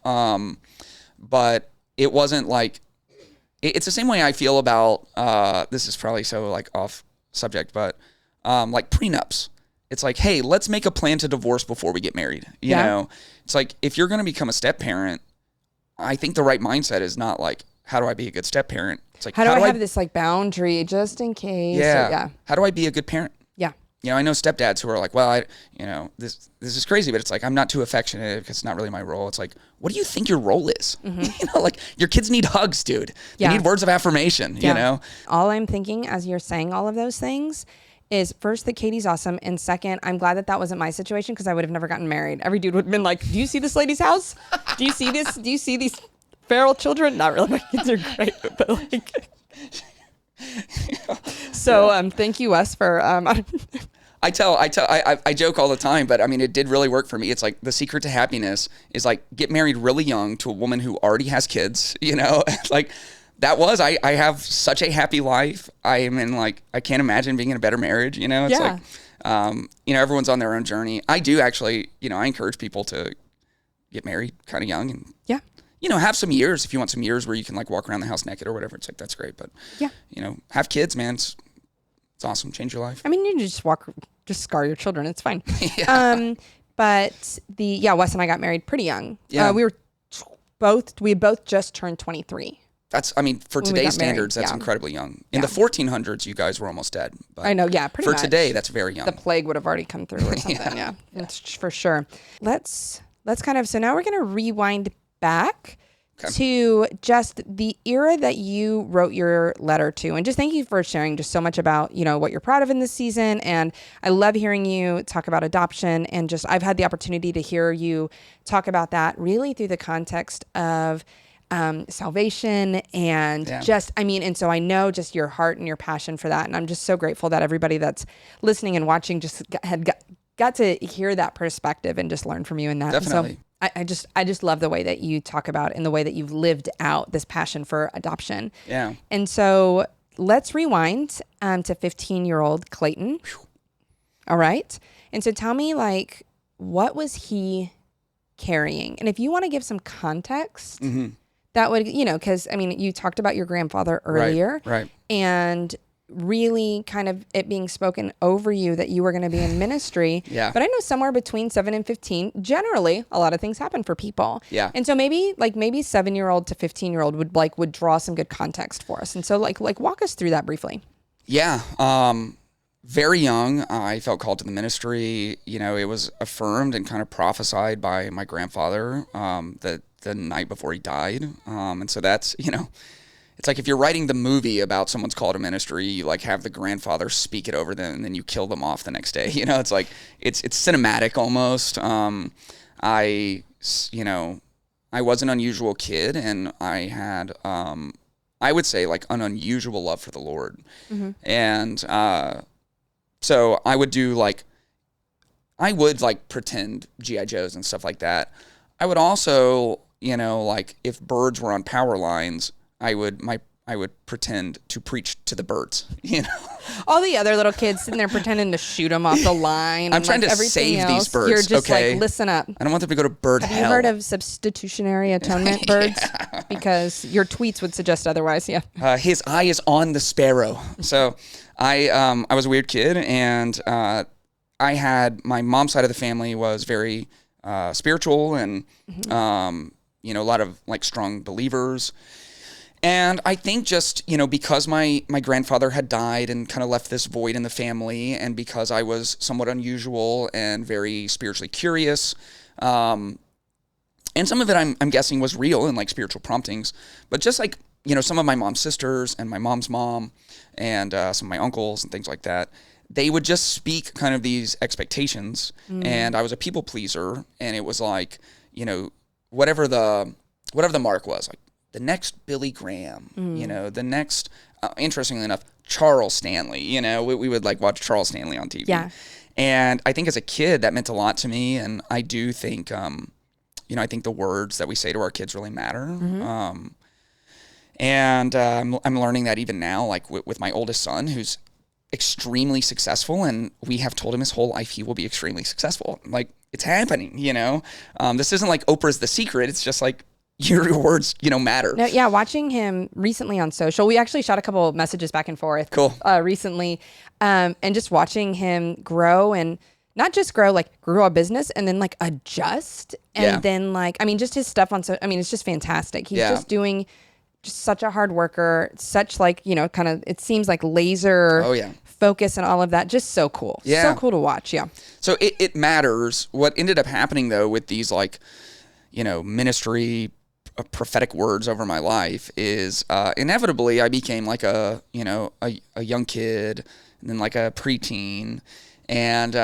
But it wasn't like, it's the same way I feel about, this is probably so like off subject, but like prenups. It's like, hey, let's make a plan to divorce before we get married. You know, it's like, if you're going to become a step parent, I think the right mindset is not like, how do I be a good step parent? It's like, how do I have this like boundary just in case? Yeah. How do I be a good parent? Yeah. I know stepdads who are like, well, this is crazy, but it's like, I'm not too affectionate because it's not really my role. It's like, what do you think your role is? Like your kids need hugs, dude. They need words of affirmation, All I'm thinking as you're saying all of those things is first that Katie's awesome. And second, I'm glad that wasn't my situation because I would have never gotten married. Every dude would have been like, do you see this lady's house? Do you see this? Do you see these feral children? Not really. My kids are great, but like... So thank you, Wes, for I joke all the time, but I mean, it did really work for me. It's like the secret to happiness is like get married really young to a woman who already has kids, like I have such a happy life. I am in like, I can't imagine being in a better marriage, it's like, everyone's on their own journey. I do actually, I encourage people to get married kind of young and have some years if you want some years where you can like walk around the house naked or whatever. It's like, that's great. But have kids, man. It's awesome. Change your life. I mean, you just scar your children. It's fine. But Wes and I got married pretty young. Yeah. We had both just turned 23. For today's standards, that's incredibly young. In the 1400s, you guys were almost dead. But I know. Yeah. Pretty much. For today, that's very young. The plague would have already come through or something. Yeah. That's for sure. Let's so now we're going to rewind back to just the era that you wrote your letter to. And just thank you for sharing just so much about, what you're proud of in this season. And I love hearing you talk about adoption. And just, I've had the opportunity to hear you talk about that really through the context of salvation and and so I know just your heart and your passion for that. And I'm just so grateful that everybody that's listening and watching just got to hear that perspective and just learn from you in that. Definitely. So I just love the way that you talk about and the way that you've lived out this passion for adoption. Yeah. And so let's rewind to 15-year-old Clayton. All right. And so tell me, like, what was he carrying? And if you want to give some context, that would, because, I mean, you talked about your grandfather earlier. Right. And really kind of it being spoken over you that you were going to be in ministry. Yeah. But I know somewhere between 7 and 15, generally a lot of things happen for people. Yeah. And so maybe 7-year-old to 15-year-old would draw some good context for us. And so like walk us through that briefly. Yeah. Very young, I felt called to the ministry. It was affirmed and kind of prophesied by my grandfather, the night before he died. And so that's, it's like if you're writing the movie about someone's call to ministry, you like have the grandfather speak it over them and then you kill them off the next day. It's like, it's cinematic almost. I was an unusual kid and I had, I would say like an unusual love for the Lord. And so I would pretend G.I. Joes and stuff like that. I would also, like if birds were on power lines, I would pretend to preach to the birds, All the other little kids sitting there pretending to shoot them off the line. I'm trying to save these birds. You're just like, listen up. I don't want them to go to bird hell. Have you heard of substitutionary atonement birds? Because your tweets would suggest otherwise. Yeah. His eye is on the sparrow. So I was a weird kid, and I had my mom's side of the family was very spiritual and a lot of like strong believers. And I think just, because my grandfather had died and kind of left this void in the family, and because I was somewhat unusual and very spiritually curious, and some of it I'm guessing was real and like spiritual promptings, but just like, some of my mom's sisters and my mom's mom and some of my uncles and things like that, they would just speak kind of these expectations. And I was a people pleaser, and it was like, whatever the mark was, like, the next Billy Graham, the next, interestingly enough, Charles Stanley, we would like watch Charles Stanley on TV. Yeah. And I think as a kid, that meant a lot to me. And I do think, I think the words that we say to our kids really matter. And I'm learning that even now, like with my oldest son, who's extremely successful, and we have told him his whole life he will be extremely successful. Like, it's happening, This isn't like Oprah's The Secret. It's just like, your words, matter. No, yeah, watching him recently on social, we actually shot a couple of messages back and forth. Cool. Recently, and just watching him grow, and not just grow, like grow a business and then like adjust, and then like, just his stuff on it's just fantastic. He's just doing just such a hard worker, such like, kind of, it seems like laser focus and all of that. Just so cool. Yeah. So cool to watch. Yeah. So it matters. What ended up happening though with these like, ministry prophetic words over my life is inevitably I became like a young kid and then like a preteen. And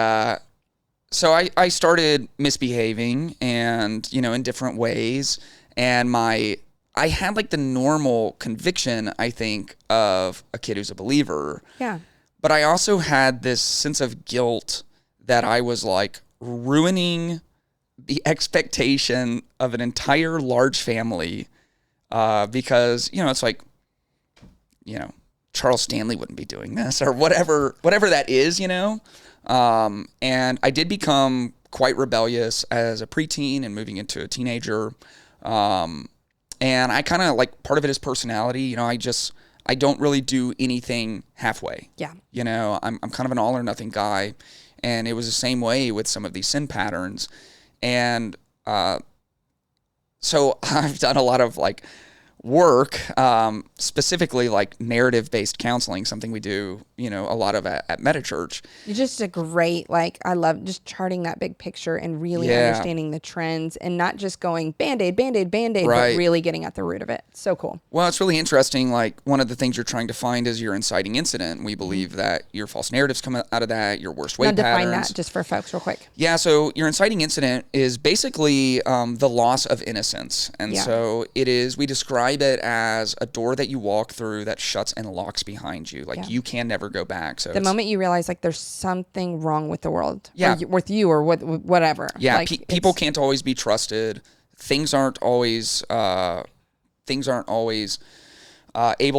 so I started misbehaving and, in different ways. And I had like the normal conviction, I think, of a kid who's a believer. Yeah. But I also had this sense of guilt that I was like ruining the expectation of an entire large family because, it's like, Charles Stanley wouldn't be doing this or whatever that is, and I did become quite rebellious as a preteen and moving into a teenager. And I kind of like part of it is personality. I don't really do anything halfway. Yeah. I'm kind of an all or nothing guy. And it was the same way with some of these sin patterns. And so I've done a lot of like work, specifically like narrative-based counseling, something we do, a lot of at MetaChurch. You're just a great, I love just charting that big picture and really understanding the trends and not just going Band-Aid, Band-Aid, Band-Aid, but really getting at the root of it. So cool. Well, it's really interesting. Like one of the things you're trying to find is your inciting incident. We believe that your false narratives come out of that, your worst weight patterns. Define that just for folks real quick. Yeah, so your inciting incident is basically the loss of innocence. And so it is, we describe it as a door that you walk through that shuts and locks behind you. Like you can never go back. So the moment you realize like there's something wrong with the world, or with you or whatever. Yeah, like, people can't always be trusted. Things aren't always able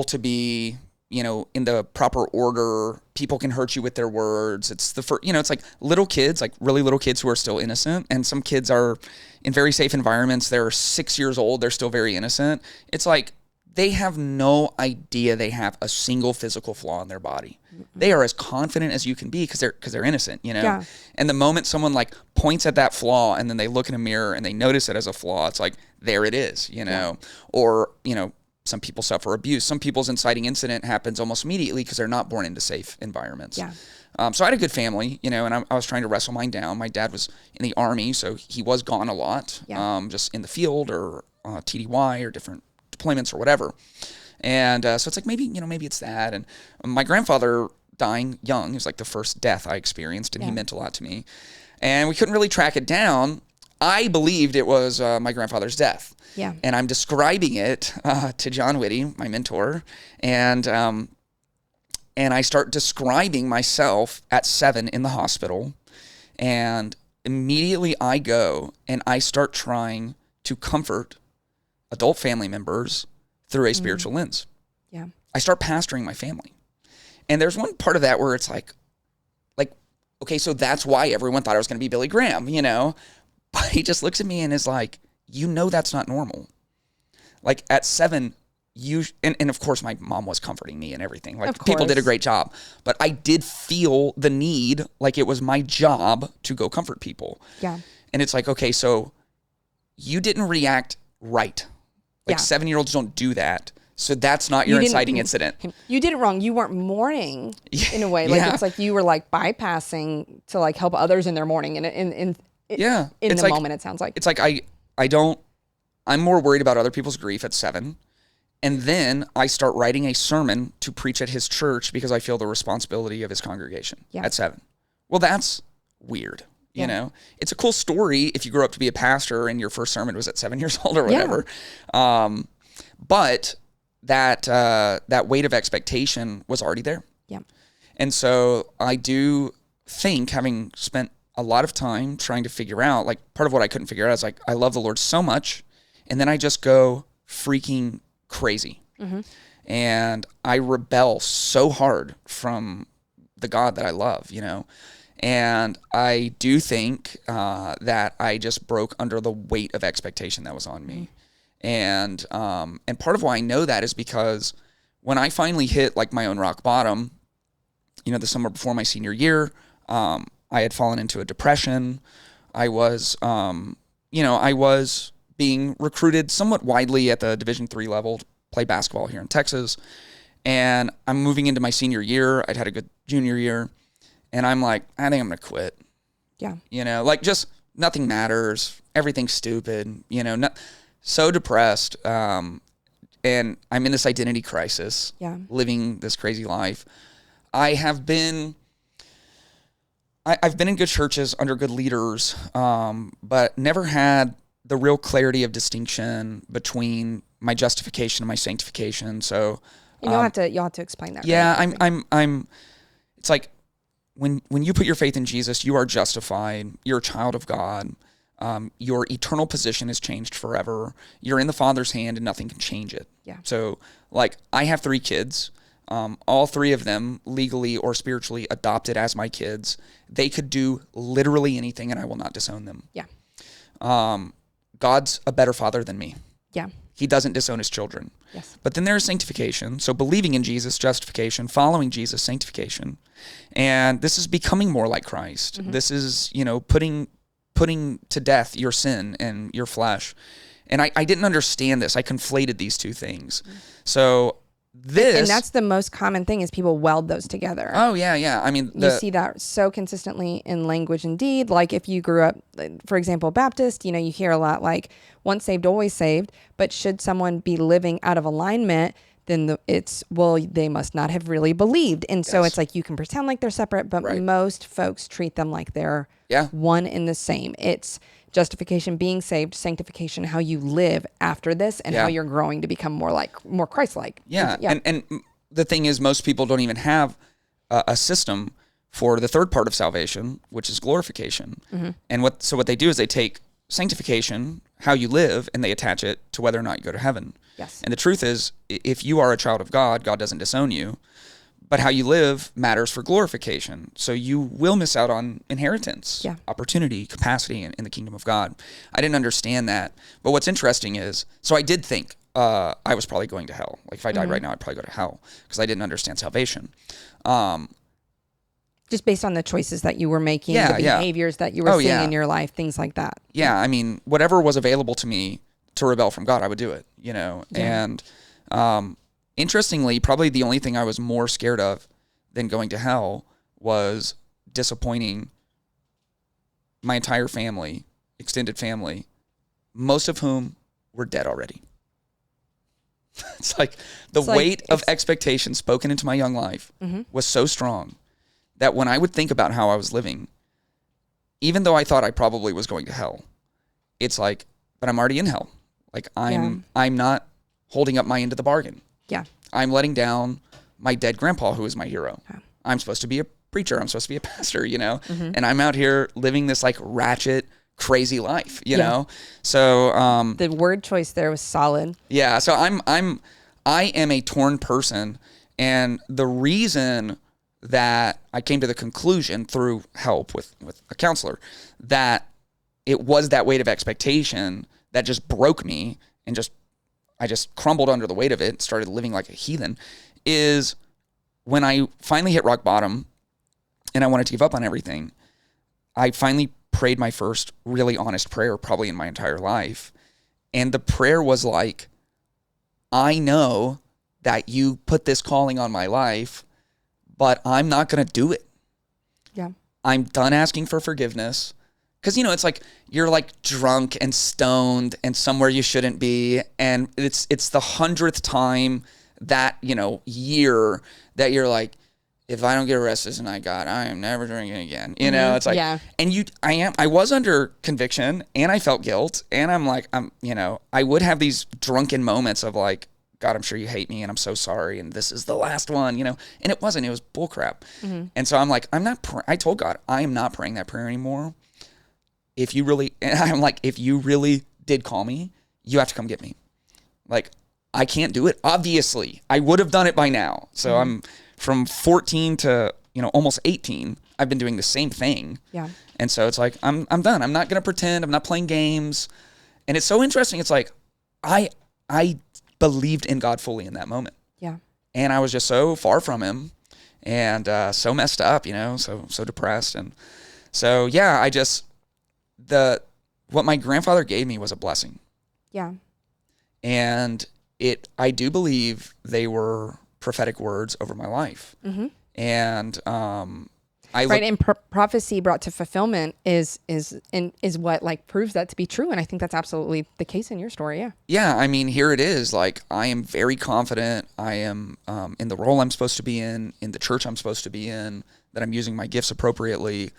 to be, in the proper order. People can hurt you with their words. It's it's like little kids, like really little kids who are still innocent. And some kids are in very safe environments. They're 6 years old. They're still very innocent. It's like they have no idea they have a single physical flaw in their body. Mm-hmm. They are as confident as you can be because they're innocent, Yeah. And the moment someone like points at that flaw and then they look in a mirror and they notice it as a flaw, it's like, there it is, Yeah. Or, some people suffer abuse. Some people's inciting incident happens almost immediately because they're not born into safe environments. Yeah. So I had a good family, and I was trying to wrestle mine down. My dad was in the Army, so he was gone a lot, just in the field or TDY or different deployments or whatever. And so it's like maybe it's that. And my grandfather dying young, it was like the first death I experienced, and he meant a lot to me. And we couldn't really track it down. I believed it was my grandfather's death. Yeah. And I'm describing it to John Whitty, my mentor, and I start describing myself at 7 in the hospital, and immediately I go and I start trying to comfort adult family members through a spiritual lens. Yeah. I start pastoring my family. And there's one part of that where it's like, okay, so that's why everyone thought I was going to be Billy Graham, But he just looks at me and is like, that's not normal. Like at 7, and of course my mom was comforting me and everything. Like people did a great job. But I did feel the need, like it was my job to go comfort people. Yeah. And it's like, okay, so you didn't react right. Like 7-year-olds don't do that. So that's not your inciting incident. You did it wrong. You weren't mourning in a way. Like it's like you were like bypassing to like help others in their mourning. And in the moment, it sounds like. It's like I'm more worried about other people's grief at 7. And then I start writing a sermon to preach at his church because I feel the responsibility of his congregation at 7. Well, that's weird. It's a cool story if you grow up to be a pastor and your first sermon was at 7 years old or whatever. But that weight of expectation was already there. Yeah. And so I do think, having spent a lot of time trying to figure out, like part of what I couldn't figure out is like, I love the Lord so much. And then I just go freaking crazy. Mm-hmm. And I rebel so hard from the God that I love, And I do think that I just broke under the weight of expectation that was on me. And part of why I know that is because when I finally hit like my own rock bottom, the summer before my senior year, I had fallen into a depression. I was, I was being recruited somewhat widely at the Division III level play basketball here in Texas. And I'm moving into my senior year. I'd had a good junior year. And I'm like, I think I'm going to quit. Yeah. You know, like just nothing matters. Everything's stupid. You know, so depressed. And I'm in this identity crisis. Yeah. Living this crazy life. I've been in good churches under good leaders, but never had the real clarity of distinction between my justification and my sanctification. So, and you'll have to explain that. Yeah, really I'm. It's like when you put your faith in Jesus, you are justified. You're a child of God. Your eternal position is changed forever. You're in the Father's hand, and nothing can change it. Yeah. So, like, I have 3 kids. All 3 of them legally or spiritually adopted as my kids. They could do literally anything, and I will not disown them. Yeah. God's a better father than me. Yeah. He doesn't disown his children. Yes. But then there's sanctification. So believing in Jesus, justification, following Jesus, sanctification. And this is becoming more like Christ. Mm-hmm. This is, you know, putting to death your sin and your flesh. And I didn't understand this. I conflated these 2 things. Mm-hmm. So and that's the most common thing is people weld those together. Oh, yeah. I mean, you see that so consistently in language and deed. Like if you grew up, for example, Baptist, you know, you hear a lot like once saved, always saved. But should someone be living out of alignment, then they must not have really believed. And so it's like you can pretend like they're separate, but most folks treat them like they're one and the same. It's justification, being saved, sanctification, how you live after this and how you're growing to become more Christ-like. Yeah. And the thing is, most people don't even have a system for the third part of salvation, which is glorification. Mm-hmm. And what they do is they take sanctification, how you live, and they attach it to whether or not you go to heaven. Yes. And the truth is, if you are a child of God, God doesn't disown you. But how you live matters for glorification. So you will miss out on inheritance, opportunity, capacity in the kingdom of God. I didn't understand that. But what's interesting is, so I did think I was probably going to hell. Like if I died right now, I'd probably go to hell because I didn't understand salvation. Just based on the choices that you were making, the behaviors that you were seeing in your life, things like that. Yeah, I mean, whatever was available to me to rebel from God, I would do it, you know. Yeah. And interestingly, probably the only thing I was more scared of than going to hell was disappointing my entire family, extended family, most of whom were dead already. It's like the weight of expectation spoken into my young life was so strong that when I would think about how I was living, even though I thought I probably was going to hell, it's like, but I'm already in hell. Like I'm not holding up my end of the bargain. Yeah. I'm letting down my dead grandpa, who is my hero. Yeah. I'm supposed to be a preacher. I'm supposed to be a pastor, you know, and I'm out here living this like ratchet, crazy life, you know? So, the word choice there was solid. Yeah. So I am a torn person. And the reason that I came to the conclusion through help with a counselor that it was that weight of expectation that just broke me and I just crumbled under the weight of it, started living like a heathen, is when I finally hit rock bottom and I wanted to give up on everything, I finally prayed my first really honest prayer probably in my entire life. And the prayer was like, I know that you put this calling on my life, but I'm not going to do it. Yeah. I'm done asking for forgiveness. Because, you know, it's like you're like drunk and stoned and somewhere you shouldn't be. And it's the 100th time that, you know, year that you're like, if I don't get arrested tonight, God, I am never drinking again. You know, it's like, and I was under conviction and I felt guilt. And I'm like, you know, I would have these drunken moments of like, God, I'm sure you hate me and I'm so sorry. And this is the last one, you know, and it wasn't, it was bullcrap. And so I'm like, I told God, I am not praying that prayer anymore. If you really did call me, you have to come get me. Like, I can't do it. Obviously, I would have done it by now. So I'm from 14 to, you know, almost 18. I've been doing the same thing. Yeah. And so it's like, I'm done. I'm not going to pretend. I'm not playing games. And it's so interesting. It's like, I believed in God fully in that moment. Yeah. And I was just so far from him and so messed up, you know, so depressed. And so, yeah, what my grandfather gave me was a blessing. Yeah. And I do believe they were prophetic words over my life. And and prophecy brought to fulfillment is what like proves that to be true. And I think that's absolutely the case in your story. Yeah. Yeah. I mean, here it is. Like, I am very confident. I am in the role I'm supposed to be in the church I'm supposed to be in, that I'm using my gifts appropriately.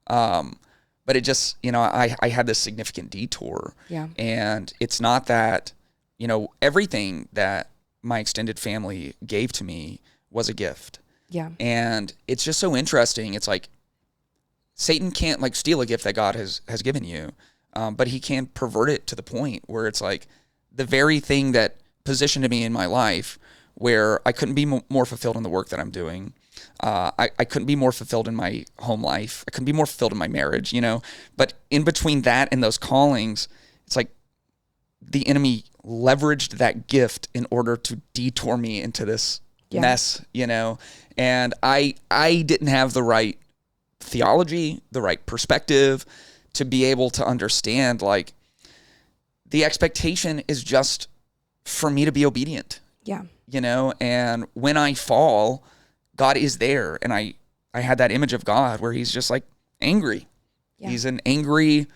But it just, I had this significant detour. Yeah. And it's not that, everything that my extended family gave to me was a gift. Yeah. And it's just so interesting. It's like Satan can't like steal a gift that God has given you, but he can pervert it to the point where it's like the very thing that positioned me in my life where I couldn't be more fulfilled in the work that I'm doing. I couldn't be more fulfilled in my home life. I couldn't be more fulfilled in my marriage, But in between that and those callings, it's like the enemy leveraged that gift in order to detour me into this mess, And I didn't have the right theology, the right perspective to be able to understand, like, the expectation is just for me to be obedient. Yeah. And when I fall, God is there. And I had that image of God where he's just like angry. Yeah. He's an angry,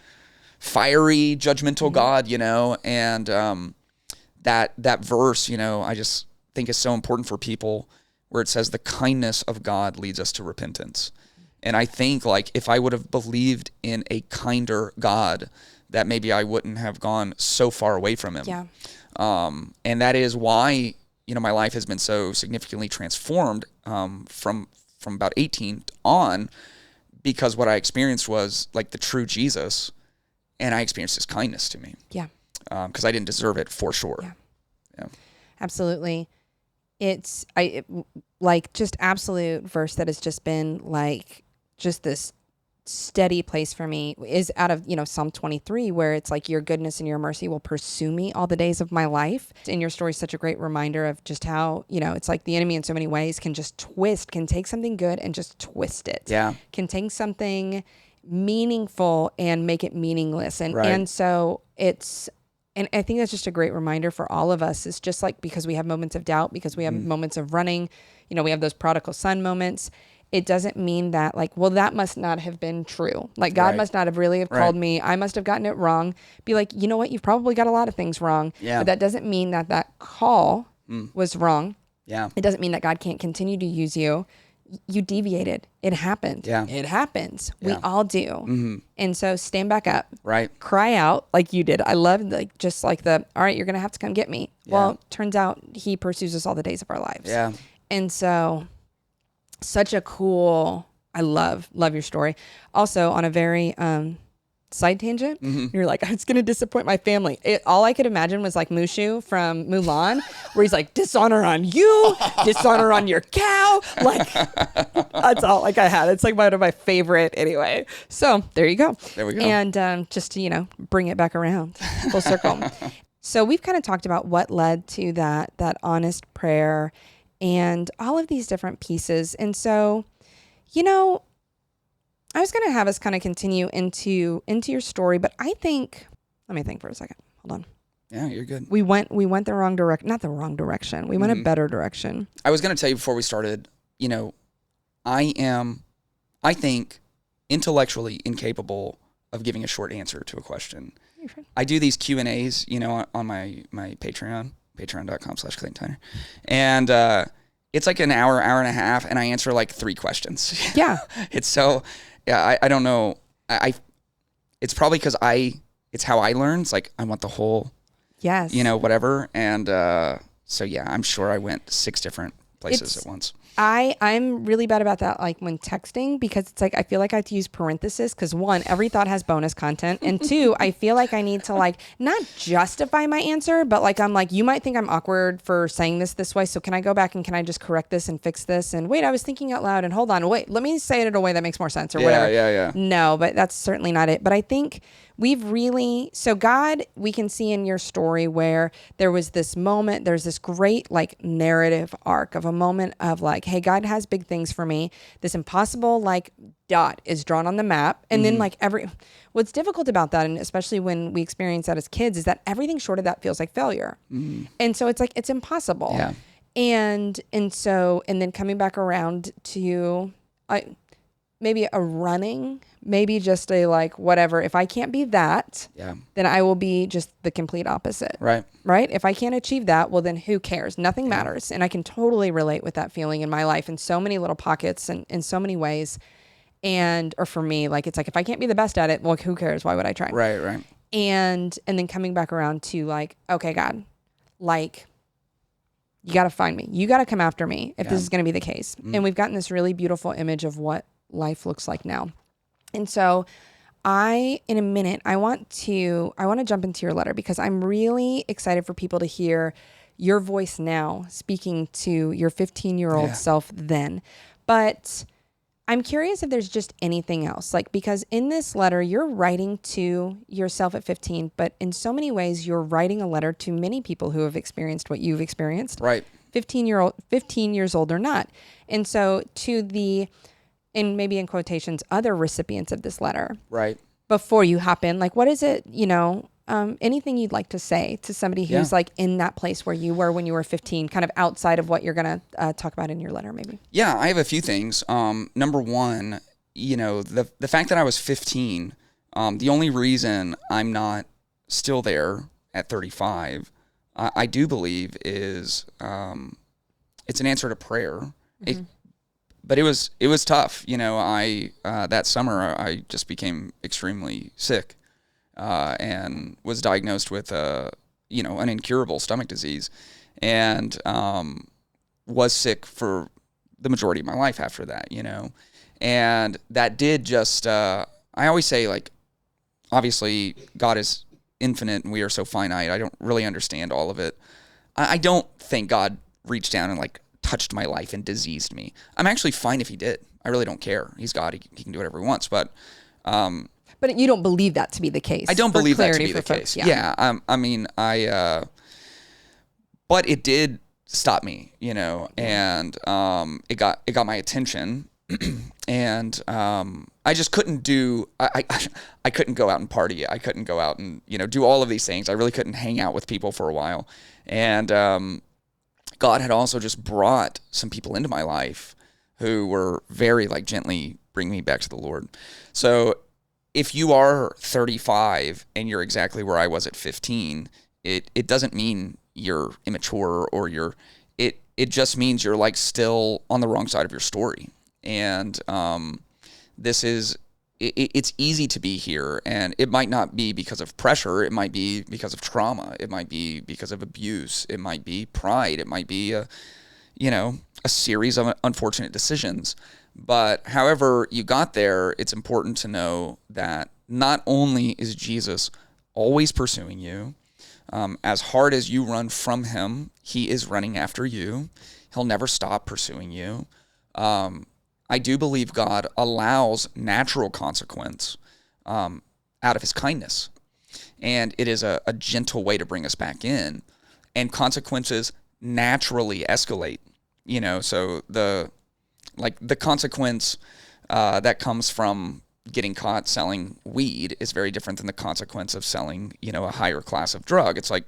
fiery, judgmental God, and that verse, I just think is so important for people, where it says the kindness of God leads us to repentance. And I think, like, if I would have believed in a kinder God, that maybe I wouldn't have gone so far away from him. Yeah. And that is why, my life has been so significantly transformed from about 18 on, because what I experienced was like the true Jesus, and I experienced his kindness to me. Yeah. Because I didn't deserve it, for sure. Yeah. Absolutely. It's like just absolute verse that has just been like just this steady place for me is out of Psalm 23, where it's like your goodness and your mercy will pursue me all the days of my life. And your story is such a great reminder of just how it's like the enemy in so many ways can take something good and just twist it. Yeah. Can take something meaningful and make it meaningless. And right. and so and I think that's just a great reminder for all of us. It's just like, because we have moments of doubt, because we have moments of running, we have those prodigal son moments. It doesn't mean that like, well, that must not have been true. Like God must not have really have called me. I must have gotten it wrong. Be like, you know what? You've probably got a lot of things wrong. Yeah. But that doesn't mean that call was wrong. Yeah. It doesn't mean that God can't continue to use you. You deviated. It happened. Yeah. It happens. Yeah. We all do. Mm-hmm. And so stand back up. Right. Cry out like you did. I love like just like all right, you're going to have to come get me. Yeah. Well, turns out he pursues us all the days of our lives. Yeah. And so such a cool, I love your story. Also on a very side tangent, you're like, it's going to disappoint my family. All I could imagine was like Mushu from Mulan, where he's like, dishonor on you, dishonor on your cow. Like, that's all like I had. It's like one of my favorite anyway. So there you go. There we go. And just to, bring it back around, full circle. So we've kind of talked about what led to that honest prayer and all of these different pieces. And so, I was going to have us kind of continue into your story, but let me think for a second. Hold on. Yeah, you're good. We went the wrong direction, not the wrong direction. We went a better direction. I was going to tell you before we started, I think, intellectually incapable of giving a short answer to a question. I do these Q&As, on my Patreon, patreon.com/Clayton Tyner. And it's like an hour and a half, and I answer like 3 questions. Yeah. It's so... Yeah, I don't know. It's probably because it's how I learn. It's like I want the whole, yes, whatever. And so yeah, I'm sure I went 6 different places at once. I'm really bad about that, like when texting, because it's like I feel like I have to use parentheses because 1, every thought has bonus content, and 2, I feel like I need to like not justify my answer, but like I'm like, you might think I'm awkward for saying this way, so can I go back and can I just correct this and fix this? And wait, I was thinking out loud, and hold on, wait, let me say it in a way that makes more sense or whatever. Yeah. No, but that's certainly not it. But I think So God, we can see in your story where there was this moment, there's this great like narrative arc of a moment of like, hey, God has big things for me. This impossible like dot is drawn on the map. And then like what's difficult about that, and especially when we experience that as kids, is that everything short of that feels like failure. And so it's like, it's impossible. Yeah. And then coming back around to maybe a running, maybe just a like, whatever. If I can't be that, then I will be just the complete opposite. Right. Right. If I can't achieve that, well, then who cares? Nothing matters. And I can totally relate with that feeling in my life in so many little pockets and in so many ways. Or for me, like, it's like, if I can't be the best at it, well, who cares? Why would I try? Right. And then coming back around to like, okay, God, like, you got to find me. You got to come after me if this is going to be the case. And we've gotten this really beautiful image of what life looks like now. And so in a minute, I want to jump into your letter because I'm really excited for people to hear your voice now speaking to your 15-year-old self then. But I'm curious if there's just anything else, like, because in this letter, you're writing to yourself at 15, but in so many ways, you're writing a letter to many people who have experienced what you've experienced. Right. 15 years old or not. And so and maybe in quotations, other recipients of this letter. Right. Before you hop in, like, what is it, anything you'd like to say to somebody who's like in that place where you were when you were 15, kind of outside of what you're going to talk about in your letter, maybe? Yeah, I have a few things. Number one, the fact that I was 15, the only reason I'm not still there at 35, I do believe is it's an answer to prayer. But it was tough. That summer I just became extremely sick. And was diagnosed with an incurable stomach disease, and was sick for the majority of my life after that, and that did just, I always say, like, obviously God is infinite and we are so finite. I don't really understand all of it. I don't think God reached down and like touched my life and diseased me. I'm actually fine if he did. I really don't care. He's God. He can do whatever he wants, but you don't believe that to be the case. I don't believe that to be the case. Yeah. But it did stop me, and it got my attention, and I just couldn't I couldn't go out and party. I couldn't go out and, do all of these things. I really couldn't hang out with people for a while. And God had also just brought some people into my life who were very like gently bringing me back to the Lord. So if you are 35 and you're exactly where I was at 15, it doesn't mean you're immature or it just means you're like still on the wrong side of your story. And it's easy to be here, and it might not be because of pressure. It might be because of trauma. It might be because of abuse. It might be pride. It might be a series of unfortunate decisions. But however you got there, it's important to know that not only is Jesus always pursuing you, as hard as you run from him, he is running after you. He'll never stop pursuing you. I do believe God allows natural consequence out of his kindness. And it is a gentle way to bring us back in. And consequences naturally escalate. So the consequence that comes from getting caught selling weed is very different than the consequence of selling, a higher class of drug. It's like,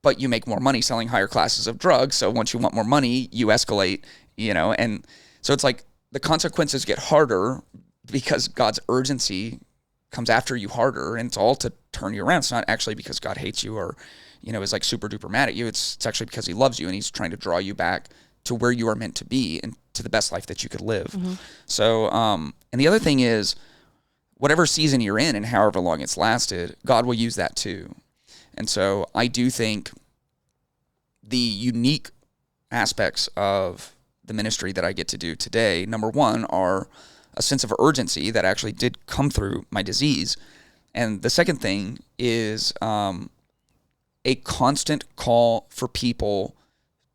but you make more money selling higher classes of drugs. So once you want more money, you escalate, and so it's like the consequences get harder because God's urgency comes after you harder, and it's all to turn you around. It's not actually because God hates you or, is like super duper mad at you. It's actually because he loves you and he's trying to draw you back to where you are meant to be and to the best life that you could live. Mm-hmm. So, and the other thing is, whatever season you're in and however long it's lasted, God will use that too. And so I do think the unique aspects of the ministry that I get to do today, number one, are a sense of urgency that actually did come through my disease. And the second thing is a constant call for people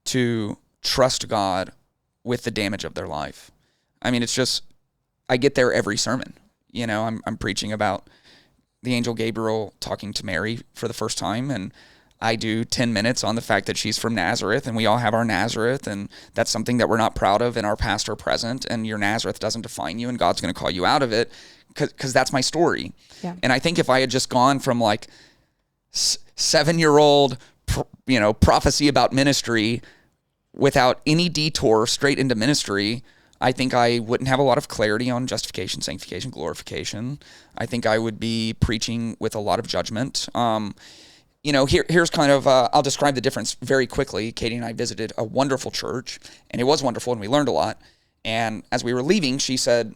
to trust God with the damage of their life. I mean, it's just, I get there every sermon. I'm preaching about the angel Gabriel talking to Mary for the first time, and I do 10 minutes on the fact that she's from Nazareth, and we all have our Nazareth, and that's something that we're not proud of in our past or present, and your Nazareth doesn't define you, and God's going to call you out of it, because that's my story. Yeah. And I think if I had just gone from like 7-year-old, prophecy about ministry without any detour straight into ministry, I think I wouldn't have a lot of clarity on justification, sanctification, glorification. I think I would be preaching with a lot of judgment. Here's kind of, I'll describe the difference very quickly. Katie and I visited a wonderful church, and it was wonderful, and we learned a lot. And as we were leaving, she said,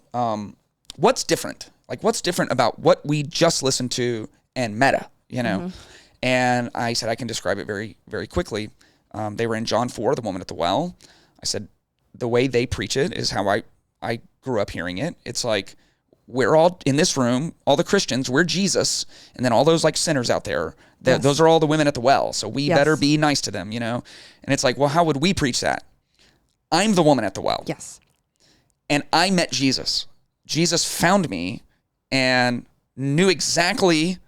what's different? Like, what's different about what we just listened to and Meta, Mm-hmm. And I said, I can describe it very, very quickly. They were in John 4, the woman at the well. I said, the way they preach it is how I grew up hearing it. It's like, we're all in this room, all the Christians, we're Jesus, and then all those like sinners out there, Yes. those are all the women at the well, so we Yes. better be nice to them, And it's like, well, how would we preach that? I'm the woman at the well. Yes. And I met Jesus. Jesus found me and knew exactly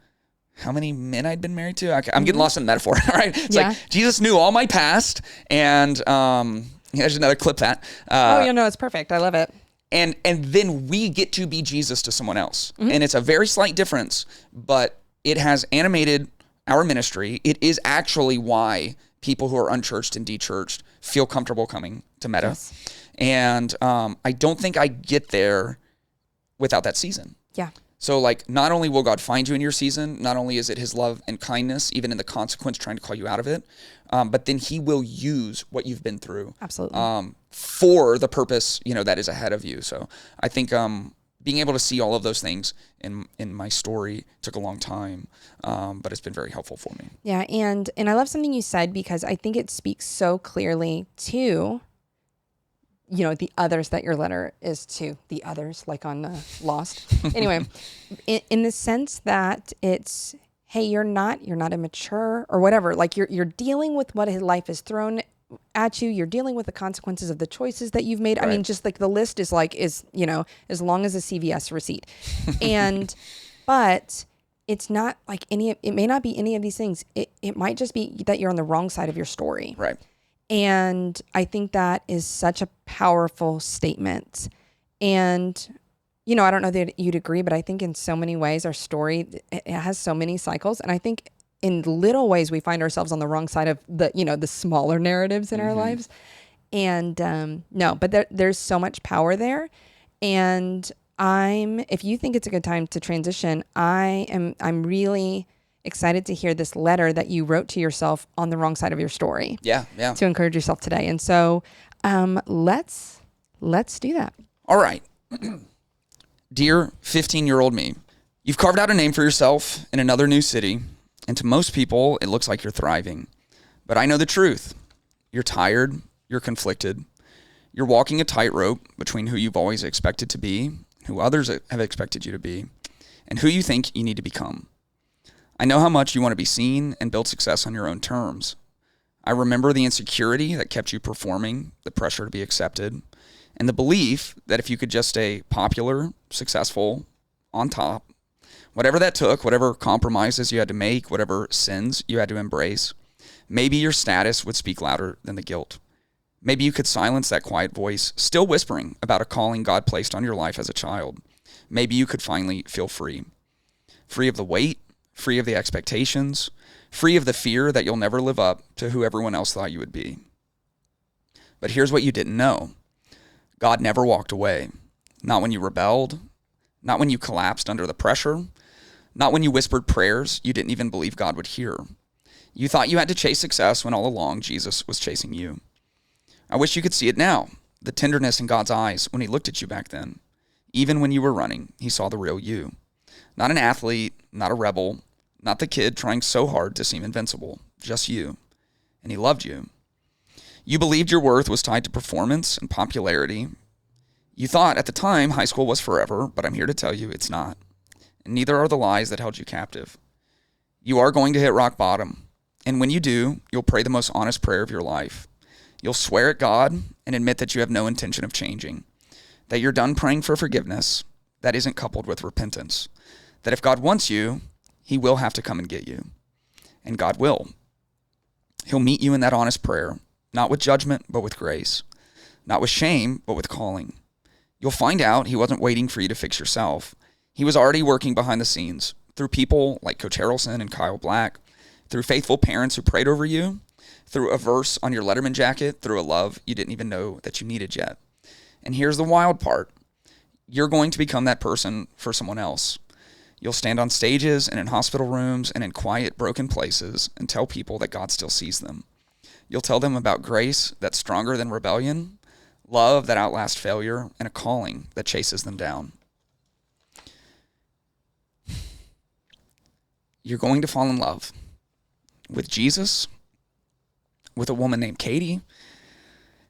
how many men I'd been married to. I'm getting lost in the metaphor, all right? It's like Jesus knew all my past, and there's another clip that. It's perfect. I love it. And then we get to be Jesus to someone else. Mm-hmm. And it's a very slight difference, but it has animated our ministry. It is actually why people who are unchurched and dechurched feel comfortable coming to Meta. Yes. And I don't think I get there without that season. Yeah. So like, not only will God find you in your season, not only is it his love and kindness, even in the consequence trying to call you out of it, but then he will use what you've been through. Absolutely. For the purpose, that is ahead of you. So I think being able to see all of those things in my story took a long time, but it's been very helpful for me. Yeah, and I love something you said, because I think it speaks so clearly to the others that your letter is to, the others, like on Lost. Anyway, in the sense that it's, hey, you're not immature or whatever. Like you're dealing with what his life has thrown at you. You're dealing with the consequences of the choices that you've made. Right. I mean, just like the list is as long as a CVS receipt. But it's not like it may not be any of these things. It might just be that you're on the wrong side of your story. Right. And I think that is such a powerful statement. And, I don't know that you'd agree, but I think in so many ways our story, it has so many cycles. And I think in little ways we find ourselves on the wrong side of the smaller narratives in our lives. And but there's so much power there. And if you think it's a good time to transition, I'm really excited to hear this letter that you wrote to yourself on the wrong side of your story. Yeah. To encourage yourself today. And so let's do that. All right. Dear 15-year-old me, you've carved out a name for yourself in another new city, and to most people, it looks like you're thriving. But I know the truth. You're tired. You're conflicted. You're walking a tightrope between who you've always expected to be, who others have expected you to be, and who you think you need to become. I know how much you want to be seen and build success on your own terms. I remember the insecurity that kept you performing, the pressure to be accepted, and the belief that if you could just stay popular, successful, on top, whatever that took, whatever compromises you had to make, whatever sins you had to embrace, maybe your status would speak louder than the guilt. Maybe you could silence that quiet voice, still whispering about a calling God placed on your life as a child. Maybe you could finally feel free. Free of the weight, free of the expectations, free of the fear that you'll never live up to who everyone else thought you would be. But here's what you didn't know. God never walked away. Not when you rebelled, not when you collapsed under the pressure, not when you whispered prayers you didn't even believe God would hear. You thought you had to chase success when all along Jesus was chasing you. I wish you could see it now, the tenderness in God's eyes when he looked at you back then. Even when you were running, he saw the real you. Not an athlete, not a rebel, not the kid trying so hard to seem invincible, just you. And he loved you. You believed your worth was tied to performance and popularity. You thought at the time high school was forever, but I'm here to tell you it's not. And neither are the lies that held you captive. You are going to hit rock bottom. And when you do, you'll pray the most honest prayer of your life. You'll swear at God and admit that you have no intention of changing, that you're done praying for forgiveness that isn't coupled with repentance, that if God wants you, he will have to come and get you. And God will. He'll meet you in that honest prayer, not with judgment, but with grace. Not with shame, but with calling. You'll find out he wasn't waiting for you to fix yourself. He was already working behind the scenes through people like Coach Harrelson and Kyle Black, through faithful parents who prayed over you, through a verse on your Letterman jacket, through a love you didn't even know that you needed yet. And here's the wild part. You're going to become that person for someone else. You'll stand on stages and in hospital rooms and in quiet, broken places and tell people that God still sees them. You'll tell them about grace that's stronger than rebellion, love that outlasts failure, and a calling that chases them down. You're going to fall in love with Jesus, with a woman named Katie,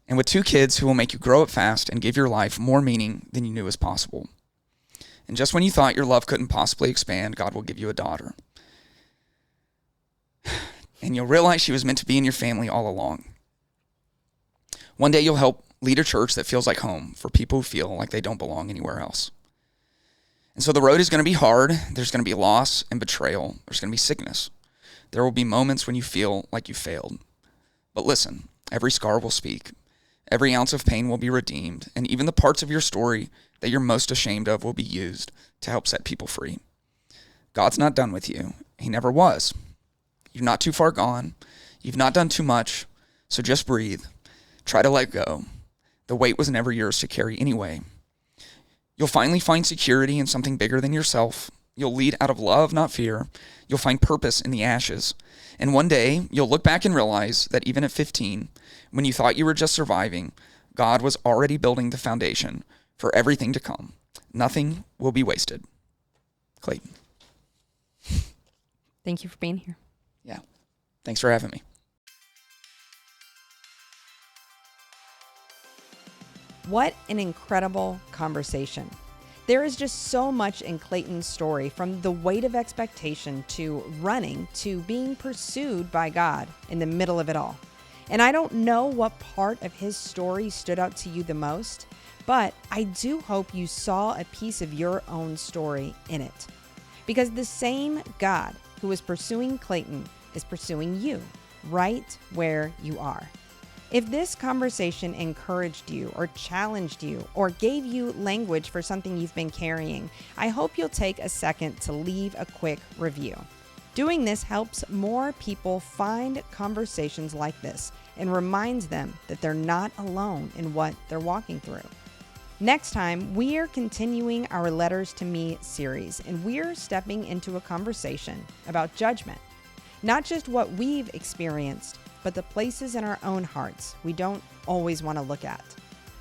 and with 2 kids who will make you grow up fast and give your life more meaning than you knew was possible. And just when you thought your love couldn't possibly expand, God will give you a daughter. And you'll realize she was meant to be in your family all along. One day you'll help lead a church that feels like home for people who feel like they don't belong anywhere else. And so the road is going to be hard. There's going to be loss and betrayal. There's going to be sickness. There will be moments when you feel like you failed. But listen, every scar will speak. Every ounce of pain will be redeemed. And even the parts of your story that you're most ashamed of will be used to help set people free. God's not done with you. He never was. You're not too far gone. You've not done too much. So just breathe. Try to let go. The weight was never yours to carry anyway. You'll finally find security in something bigger than yourself. You'll lead out of love, not fear. You'll find purpose in the ashes. And one day, you'll look back and realize that even at 15, when you thought you were just surviving, God was already building the foundation for everything to come. Nothing will be wasted. Clayton. Thank you for being here. Yeah. Thanks for having me. What an incredible conversation. There is just so much in Clayton's story, from the weight of expectation to running to being pursued by God in the middle of it all. And I don't know what part of his story stood out to you the most, but I do hope you saw a piece of your own story in it. Because the same God who is pursuing Clayton is pursuing you right where you are. If this conversation encouraged you or challenged you or gave you language for something you've been carrying, I hope you'll take a second to leave a quick review. Doing this helps more people find conversations like this and reminds them that they're not alone in what they're walking through. Next time, we are continuing our Letters to Me series, and we're stepping into a conversation about judgment. Not just what we've experienced, but the places in our own hearts we don't always want to look at.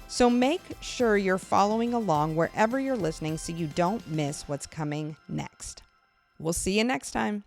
So make sure you're following along wherever you're listening so you don't miss what's coming next. We'll see you next time.